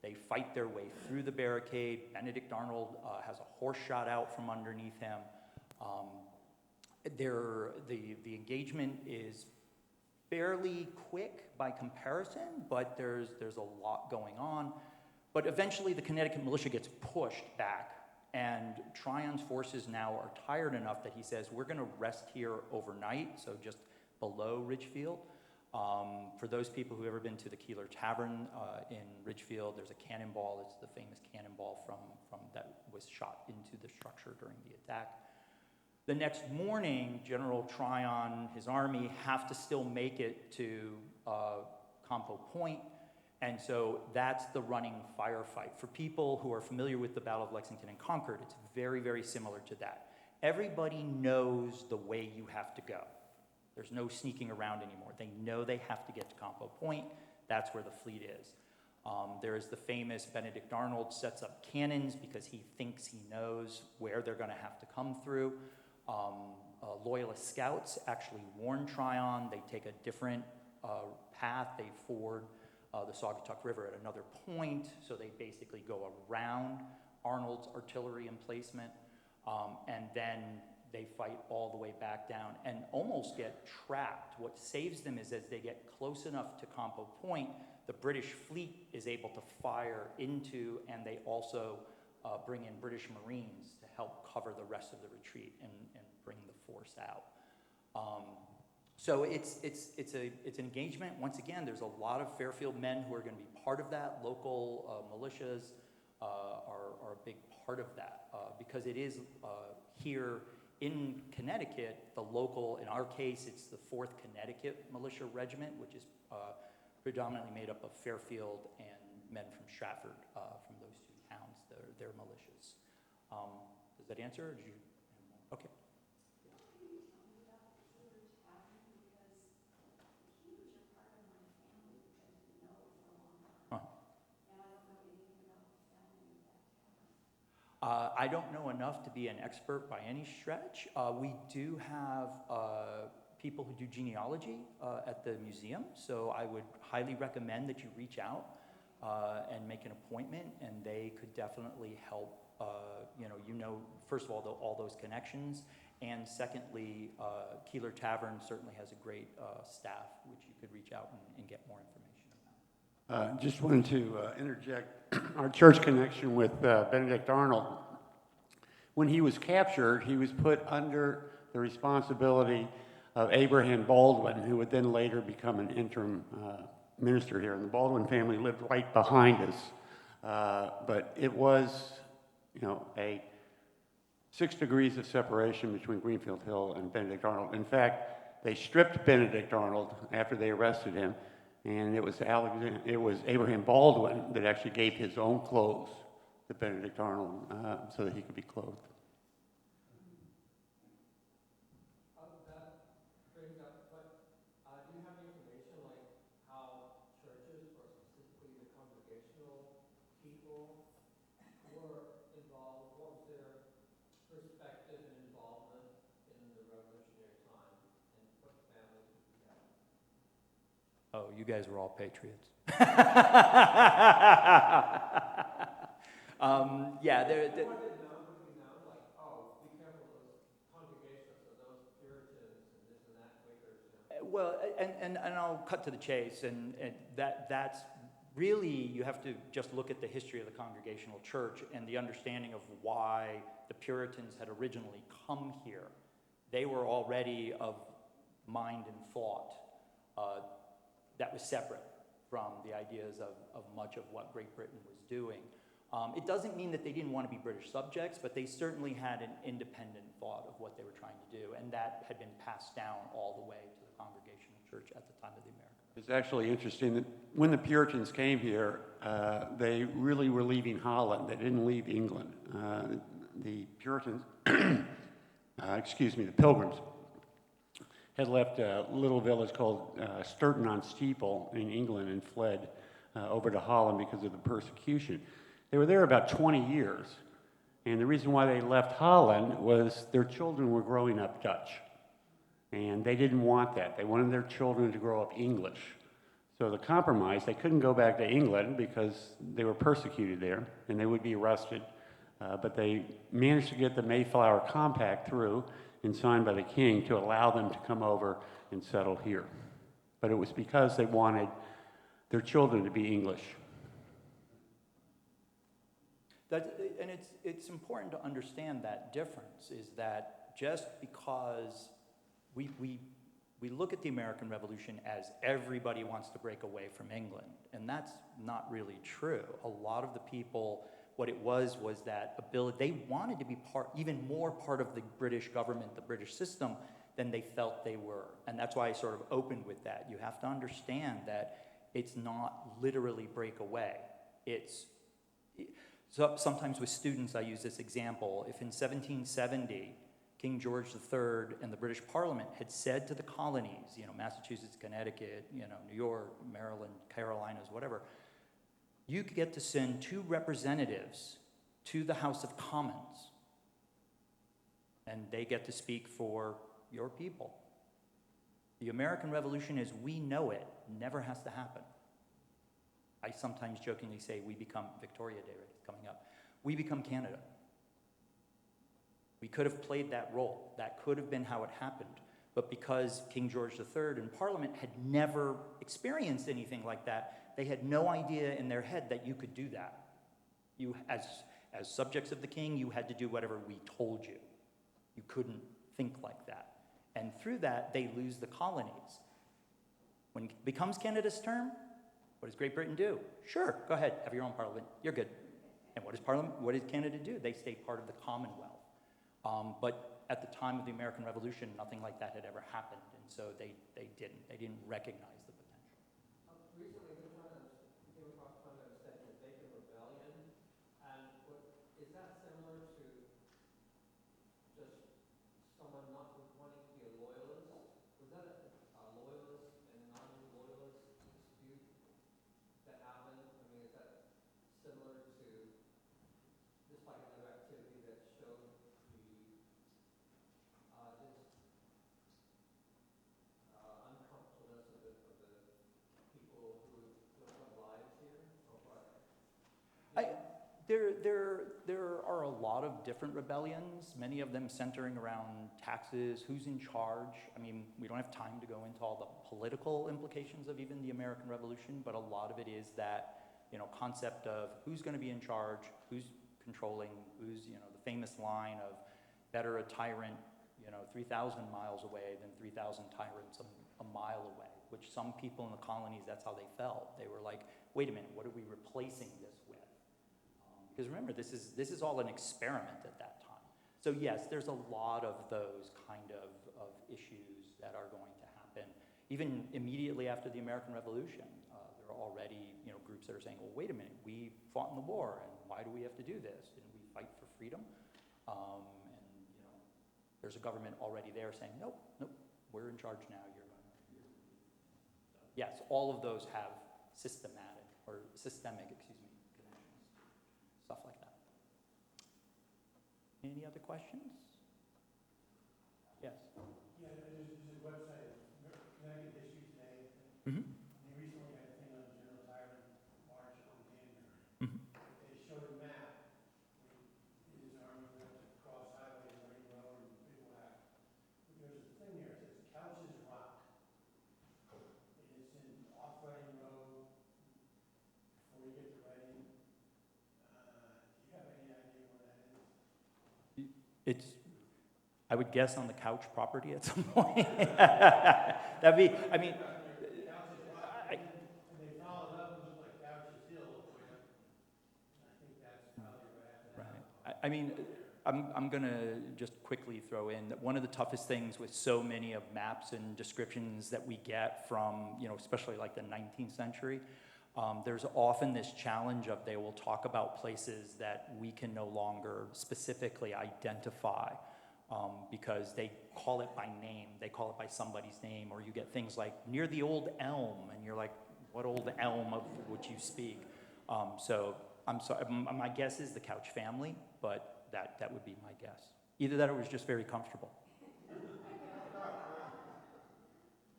They fight their way through the barricade. Benedict Arnold has a horse shot out from underneath him. The engagement is fairly quick by comparison, but there's a lot going on. But eventually the Connecticut militia gets pushed back, and Tryon's forces now are tired enough that he says, we're going to rest here overnight, so just below Ridgefield. For those people who've ever been to the Keeler Tavern in Ridgefield, there's a cannonball. It's the famous cannonball from that was shot into the structure during the attack. The next morning, General Tryon, his army, have to still make it to Campo Point, and so that's the running firefight. For people who are familiar with the Battle of Lexington and Concord, it's very, very similar to that. Everybody knows the way you have to go. There's no sneaking around anymore. They know they have to get to Campo Point. That's where the fleet is. There is the famous Benedict Arnold sets up cannons because he thinks he knows where they're going to have to come through. Loyalist scouts actually warn Tryon. They take a different path. They ford the Saugatuck River at another point, so they basically go around Arnold's artillery emplacement, and then they fight all the way back down and almost get trapped. What saves them is as they get close enough to Campo Point, the British fleet is able to fire into, and they also bring in British Marines to help cover the rest of the retreat and bring the force out. So it's an engagement. Once again, there's a lot of Fairfield men who are going to be part of that. Local militias are a big part of that because it is here in Connecticut, the local, in our case, it's the 4th Connecticut Militia Regiment, which is predominantly made up of Fairfield and men from Stratford, from those two towns. They're militias. Does that answer? Or did you? Okay. I don't know enough to be an expert by any stretch. We do have people who do genealogy at the museum, so I would highly recommend that you reach out and make an appointment, and they could definitely help. First of all those connections, and secondly, Keeler Tavern certainly has a great staff, which you could reach out and get more information about. Just wanted to interject our church connection with Benedict Arnold. When he was captured, he was put under the responsibility of Abraham Baldwin, who would then later become an interim minister here. And the Baldwin family lived right behind us. But it was, a 6 degrees of separation between Greenfield Hill and Benedict Arnold. In fact, they stripped Benedict Arnold after they arrested him, and it was Abraham Baldwin that actually gave his own clothes to Benedict Arnold so that he could be clothed. That brings up, but do you have information like how churches, or specifically the congregational people, were involved? What was their perspective and involvement in the Revolutionary time, and what families did we have? Oh, you guys were all patriots. Yeah, What did looking now, like, oh, be careful those congregationalists or those Puritans and this and that, Quakers, Well, and I'll cut to the chase, and that's really, you have to just look at the history of the Congregational Church and the understanding of why the Puritans had originally come here. They were already of mind and thought that was separate from the ideas of much of what Great Britain was doing. It doesn't mean that they didn't want to be British subjects, but they certainly had an independent thought of what they were trying to do, and that had been passed down all the way to the Congregational Church at the time of the American. It's actually interesting that when the Puritans came here, they really were leaving Holland. They didn't leave England. The Puritans, the Pilgrims, had left a little village called Sturton-on-Steeple in England and fled over to Holland because of the persecution. They were there about 20 years, and the reason why they left Holland was their children were growing up Dutch, and they didn't want that. They wanted their children to grow up English. So the compromise, they couldn't go back to England because they were persecuted there, and they would be arrested, but they managed to get the Mayflower Compact through and signed by the king to allow them to come over and settle here. But it was because they wanted their children to be English. And it's important to understand that difference, is that just because we look at the American Revolution as everybody wants to break away from England, and that's not really true. A lot of the people, what it was that ability, they wanted to be even more part of the British government, the British system, than they felt they were. And that's why I sort of opened with that. You have to understand that it's not literally break away. So sometimes with students I use this example. If in 1770, King George III and the British Parliament had said to the colonies, Massachusetts, Connecticut, New York, Maryland, Carolinas, whatever, you could get to send 2 representatives to the House of Commons, and they get to speak for your people. The American Revolution as we know it never has to happen. I sometimes jokingly say we become, Victoria Day is coming up, we become Canada. We could have played that role. That could have been how it happened. But because King George III and Parliament had never experienced anything like that, they had no idea in their head that you could do that. You, as subjects of the king, you had to do whatever we told you. You couldn't think like that. And through that, they lose the colonies. When it becomes Canada's term, what does Great Britain do? Sure, go ahead, have your own parliament, you're good. And what does Canada do? They stay part of the Commonwealth. But at the time of the American Revolution, nothing like that had ever happened, and so they didn't recognize the potential. Recently, came across trying to understand the Bacon Rebellion, and is that similar to just someone not wanting to be a loyalist? Was that a loyalist and non-loyalist dispute that happened? I mean, is that similar to just like another activity that showed the uncomfortableness of the people who lived their lives here? Or what? There are a lot of different rebellions, many of them centering around taxes, who's in charge. I mean, we don't have time to go into all the political implications of even the American Revolution, but a lot of it is that, concept of who's going to be in charge, who's controlling, who's, the famous line of better a tyrant, 3,000 miles away than 3,000 tyrants a mile away, which some people in the colonies, that's how they felt. They were like, wait a minute, what are we replacing this with? Because remember, this is all an experiment at that time. So yes, there's a lot of those kind of issues that are going to happen. Even immediately after the American Revolution, there are already groups that are saying, well, wait a minute, we fought in the war, and why do we have to do this? Didn't we fight for freedom? There's a government already there saying, nope, we're in charge now. Yes, all of those have systemic connections, stuff like that. Any other questions? Yes. Yeah, there's a website, Connecticut History Today. Mm-hmm. They recently had a thing on General Tyrant March on Danbury. Mm-hmm. They showed a map. His army went to cross highways, Ring Road, and Bivouac. But there's a thing there, it says Couches Rock. And it's in off-Reading Road before you get to Reading. Do you have any idea where that is? I would guess on the Couch property at some point. That'd be, I mean, And they followed up, it looked like Couch's Hill, where I think that's I mean, I'm going to just quickly throw in that one of the toughest things with so many of maps and descriptions that we get from, especially like the 19th century, there's often this challenge of they will talk about places that we can no longer specifically identify because they call it by name, they call it by somebody's name, or you get things like near the old elm, and you're like, what old elm of which you speak? So I'm sorry, my guess is the Couch family, but that would be my guess. Either that or it was just very comfortable.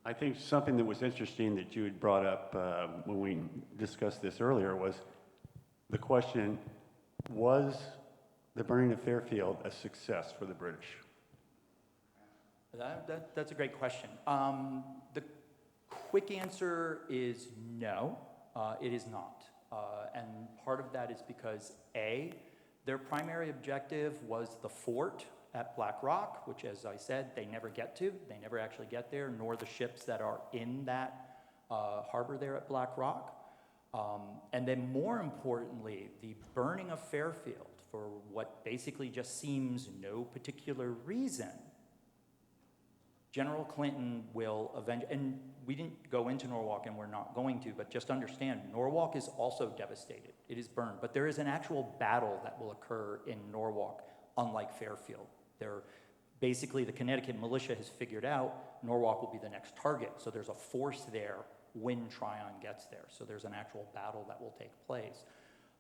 I think something that was interesting that you had brought up when we discussed this earlier was the question, was the burning of Fairfield a success for the British? That's a great question. The quick answer is no, it is not. And part of that is because A, their primary objective was the fort at Black Rock, which, as I said, they never get to. They never actually get there, nor the ships that are in that harbor there at Black Rock. And then more importantly, the burning of Fairfield for what basically just seems no particular reason. General Clinton will avenge, and we didn't go into Norwalk and we're not going to, but just understand, Norwalk is also devastated. It is burned, but there is an actual battle that will occur in Norwalk, unlike Fairfield. Basically, the Connecticut militia has figured out Norwalk will be the next target, so there's a force there when Tryon gets there. So there's an actual battle that will take place.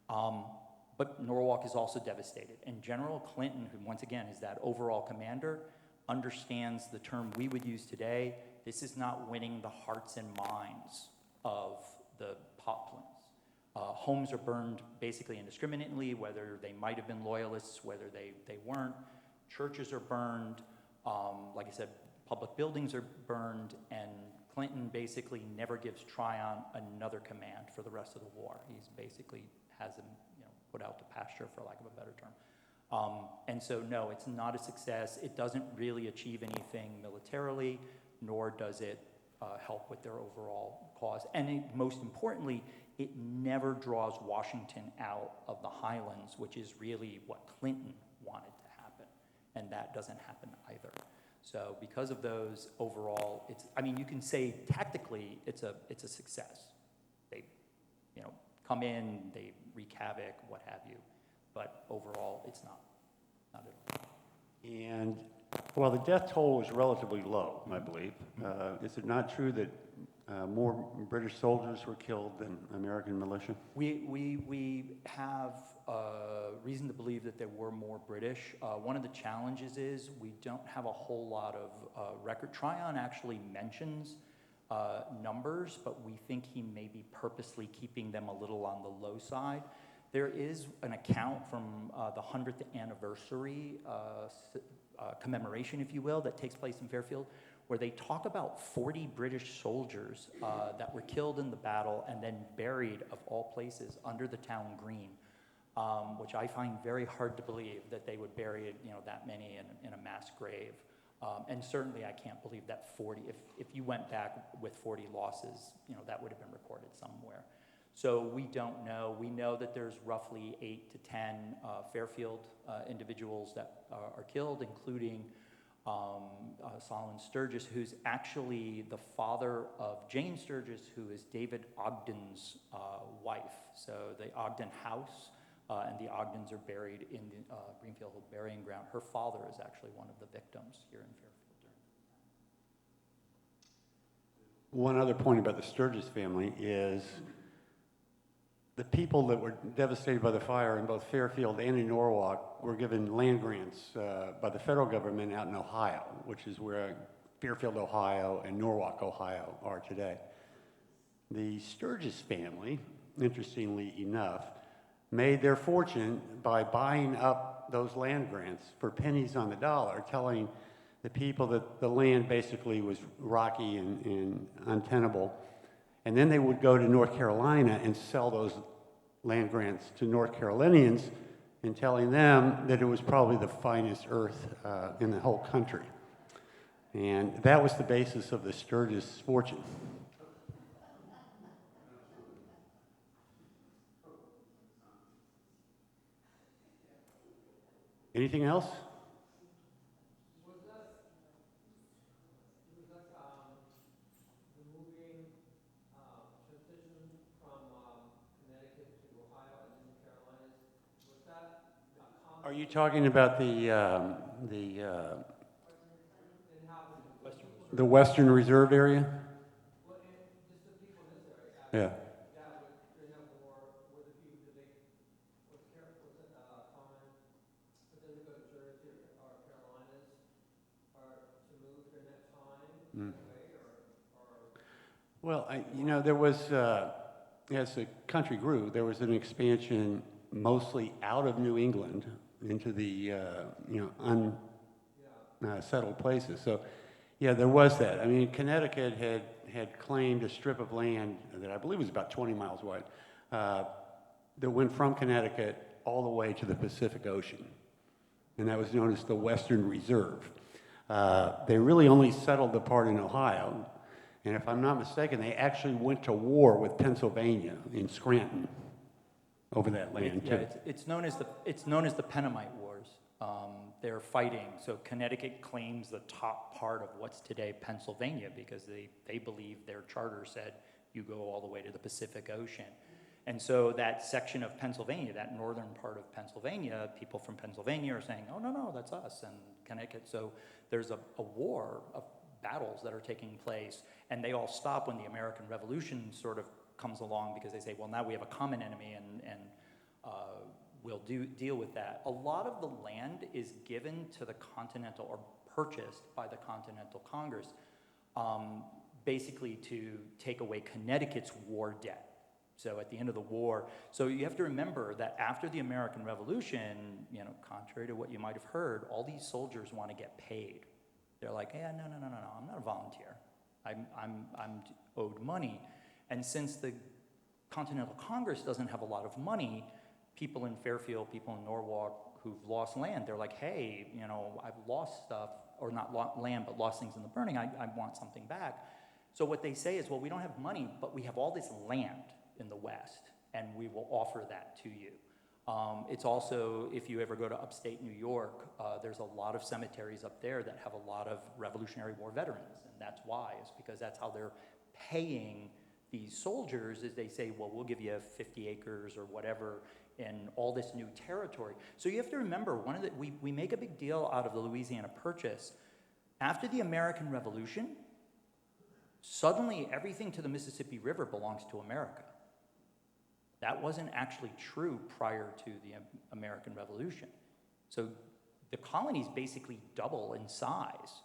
But Norwalk is also devastated, and General Clinton, who once again is that overall commander, understands the term we would use today. This is not winning the hearts and minds of the Poplins. Homes are burned basically indiscriminately, whether they might have been loyalists, whether they weren't. Churches are burned. Like I said, public buildings are burned, and Clinton basically never gives Tryon another command for the rest of the war. He's basically has him, put out to pasture, for lack of a better term. And so, no, it's not a success. It doesn't really achieve anything militarily, nor does it help with their overall cause. And most importantly, it never draws Washington out of the Highlands, which is really what Clinton wanted to happen. And that doesn't happen either. So because of those, overall, you can say tactically it's a success. They, come in, they wreak havoc, what have you. But overall, it's not at all. And while the death toll was relatively low, I believe, is it not true that more British soldiers were killed than American militia? We have reason to believe that there were more British. One of the challenges is we don't have a whole lot of record. Tryon actually mentions numbers, but we think he may be purposely keeping them a little on the low side. There is an account from the 100th anniversary commemoration, if you will, that takes place in Fairfield, where they talk about 40 British soldiers that were killed in the battle and then buried, of all places, under the town green, which I find very hard to believe that they would bury that many in a mass grave. And certainly I can't believe that 40, if you went back with 40 losses, that would have been recorded somewhere. So we don't know. We know that there's roughly 8 to 10 Fairfield individuals that are killed, including Solomon Sturgis, who's actually the father of Jane Sturgis, who is David Ogden's wife. So the Ogden house and the Ogdens are buried in the Greenfield Hill burying ground. Her father is actually one of the victims here in Fairfield. One other point about the Sturgis family is the people that were devastated by the fire in both Fairfield and in Norwalk were given land grants by the federal government out in Ohio, which is where Fairfield, Ohio, and Norwalk, Ohio are today. The Sturgis family, interestingly enough, made their fortune by buying up those land grants for pennies on the dollar, telling the people that the land basically was rocky and untenable. And then they would go to North Carolina and sell those land grants to North Carolinians and telling them that it was probably the finest earth in the whole country. And that was the basis of the Sturgis fortune. Anything else? Was that the moving transition from Connecticut to Ohio and then the Carolinas? Was that a common? Are you talking about the Western Reserve area? Well, and just the people in this area. Yeah. Yeah, during that war, were the people, did they, was it common for them to go to Jersey or Carolinas or to move during that time? Way, or Well, there was, as the country grew, there was an expansion mostly out of New England into the, unsettled places. So, yeah, there was that. I mean, Connecticut had claimed a strip of land that I believe was about 20 miles wide that went from Connecticut all the way to the Pacific Ocean. And that was known as the Western Reserve. They really only settled the part in Ohio. And if I'm not mistaken, they actually went to war with Pennsylvania in Scranton over that land, Yeah, too. it's known as the Pennamite Wars. They're fighting. So Connecticut claims the top part of what's today Pennsylvania because they believe their charter said you go all the way to the Pacific Ocean. And so that section of Pennsylvania, that northern part of Pennsylvania, people from Pennsylvania are saying, oh, no, that's us, and Connecticut. So there's a war of battles that are taking place, and they all stop when the American Revolution sort of comes along because they say, well, now we have a common enemy, and we'll deal with that. A lot of the land is given to the Continental, or purchased by the Continental Congress, basically to take away Connecticut's war debt. So at the end of the war, so you have to remember that after the American Revolution, contrary to what you might have heard, all these soldiers want to get paid. They're like, yeah, no, I'm not a volunteer. I'm owed money. And since the Continental Congress doesn't have a lot of money, people in Fairfield, people in Norwalk who've lost land, they're like, hey, I've lost stuff, or not land, but lost things in the burning. I want something back. So what they say is, well, we don't have money, but we have all this land in the West, and we will offer that to you. It's also, if you ever go to upstate New York, there's a lot of cemeteries up there that have a lot of Revolutionary War veterans, and that's why, is because that's how they're paying these soldiers, is they say, well, we'll give you 50 acres or whatever in all this new territory. So you have to remember, we make a big deal out of the Louisiana Purchase. After the American Revolution, suddenly everything to the Mississippi River belongs to America. That wasn't actually true prior to the American Revolution. So the colonies basically double in size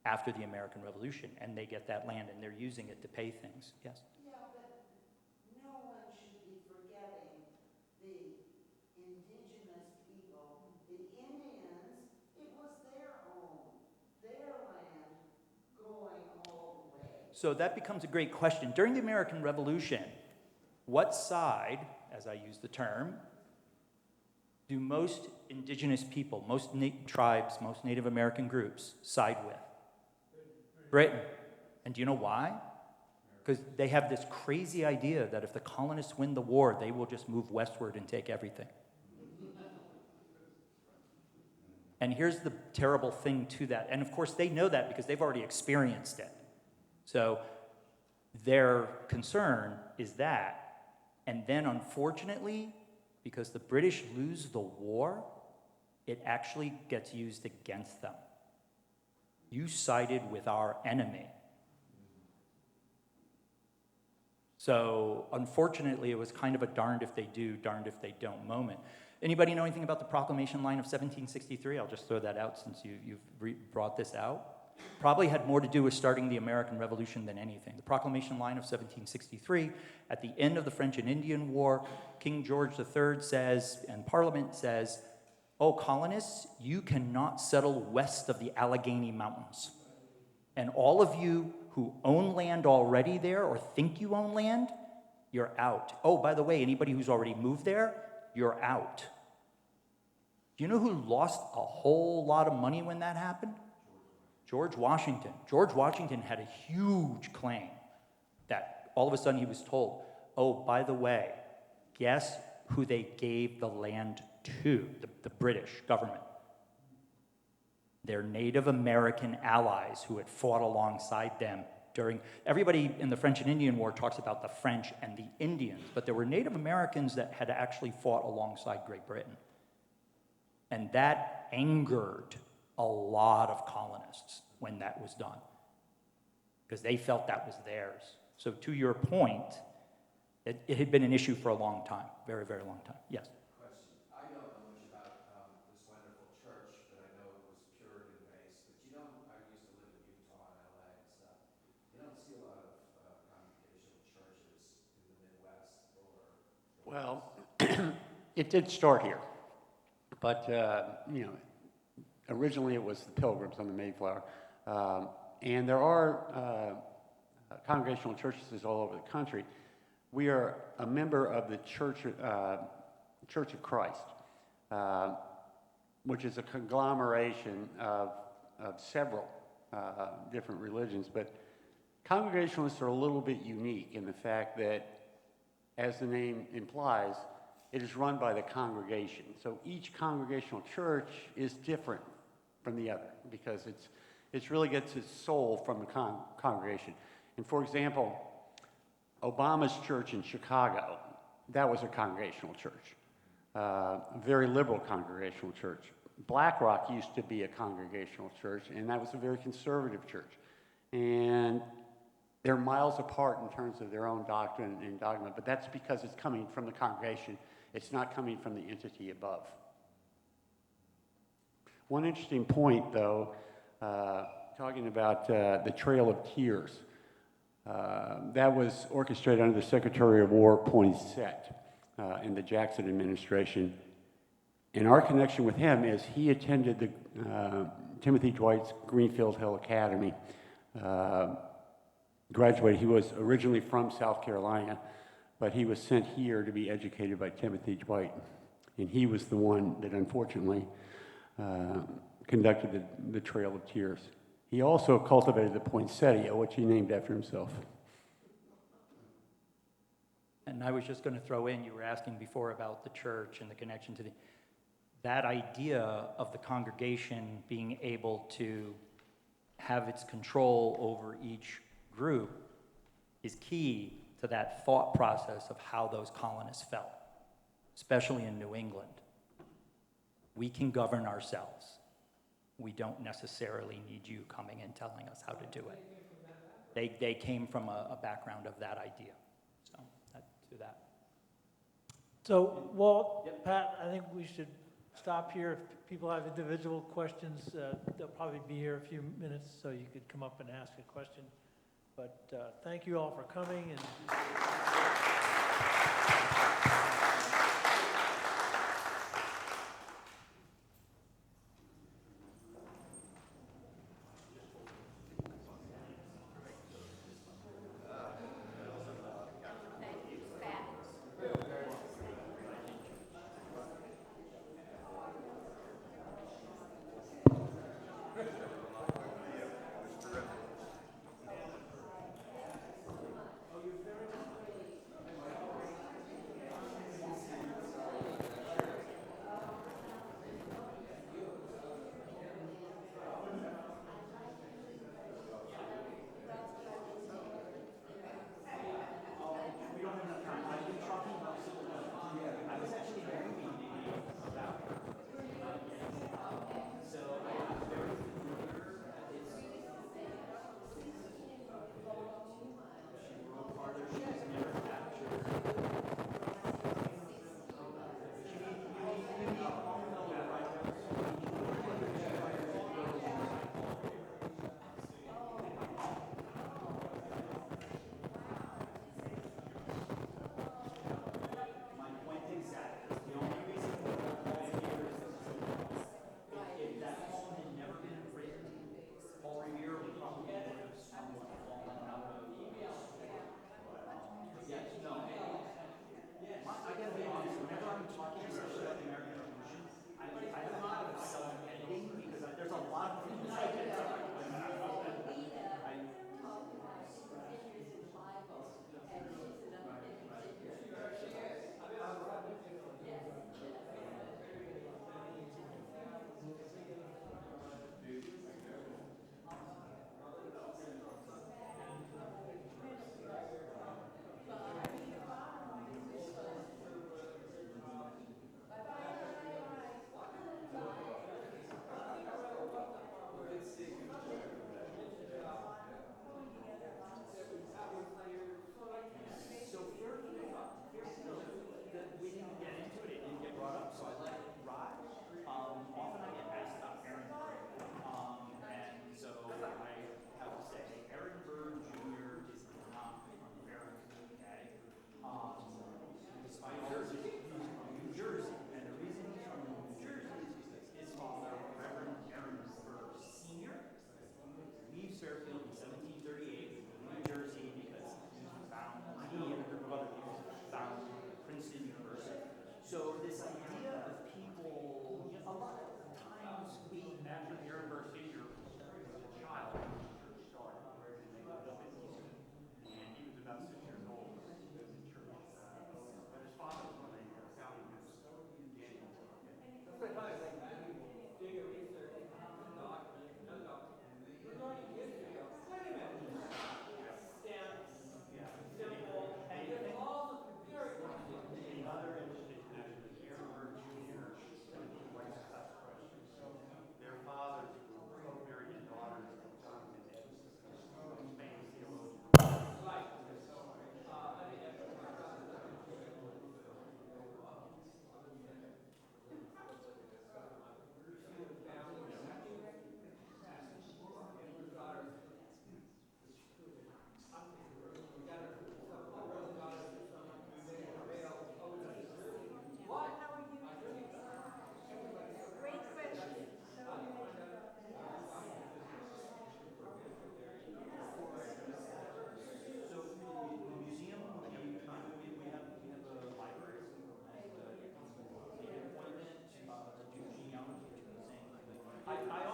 after the American Revolution, and they get that land and they're using it to pay things. Yes? Yeah, but no one should be forgetting the indigenous people, the Indians. It was their land going all the way. So that becomes a great question. During the American Revolution, what side, as I use the term, do most indigenous people, most tribes, most Native American groups side with? Britain. And do you know why? Because they have this crazy idea that if the colonists win the war, they will just move westward and take everything. And here's the terrible thing to that. And of course, they know that because they've already experienced it. So their concern is that. And then, unfortunately, because the British lose the war, it actually gets used against them. You sided with our enemy. So, unfortunately, it was kind of a darned if they do, darned if they don't moment. Anybody know anything about the Proclamation Line of 1763? I'll just throw that out since you've brought this out. Probably had more to do with starting the American Revolution than anything. The Proclamation Line of 1763, at the end of the French and Indian War, King George III says, and Parliament says, oh, colonists, you cannot settle west of the Allegheny Mountains. And all of you who own land already there or think you own land, you're out. Oh, by the way, anybody who's already moved there, you're out. Do you know who lost a whole lot of money when that happened? George Washington. George Washington had a huge claim that all of a sudden he was told, oh, by the way, guess who they gave the land to the British government. Their Native American allies who had fought alongside them during, everybody in the French and Indian War talks about the French and the Indians, but there were Native Americans that had actually fought alongside Great Britain. And that angered a lot of colonists when that was done, because they felt that was theirs. So to your point, it had been an issue for a long time, very, very long time. Yes? Question. I don't know much about this wonderful church, but I know it was Puritan-based. But you don't, I used to live in Utah and LA and stuff. You don't see a lot of congregational churches in the Midwest or the Well, it did start here, but, originally it was the Pilgrims on the Mayflower. And there are congregational churches all over the country. We are a member of the Church of Christ, which is a conglomeration of several different religions. But Congregationalists are a little bit unique in the fact that, as the name implies, it is run by the congregation. So each congregational church is different from the other because it really gets its soul from the congregation. And for example, Obama's church in Chicago, that was a congregational church, a very liberal congregational church. BlackRock used to be a congregational church, and that was a very conservative church. And they're miles apart in terms of their own doctrine and dogma, but that's because it's coming from the congregation. It's not coming from the entity above. One interesting point, though, talking about the Trail of Tears, that was orchestrated under the Secretary of War Poinsett in the Jackson administration. And our connection with him is he attended the Timothy Dwight's Greenfield Hill Academy. Graduated. He was originally from South Carolina, but he was sent here to be educated by Timothy Dwight. And he was the one that unfortunately conducted the Trail of Tears. He also cultivated the poinsettia, which he named after himself. And I was just going to throw in, you were asking before about the church and the connection to that idea of the congregation being able to have its control over each group is key to that thought process of how those colonists felt, especially in New England. We can govern ourselves. We don't necessarily need you coming and telling us how to do it. They came from a background of that idea. So to that. So, Walt, Pat, I think we should stop here. If people have individual questions, they'll probably be here a few minutes, so you could come up and ask a question. But thank you all for coming. And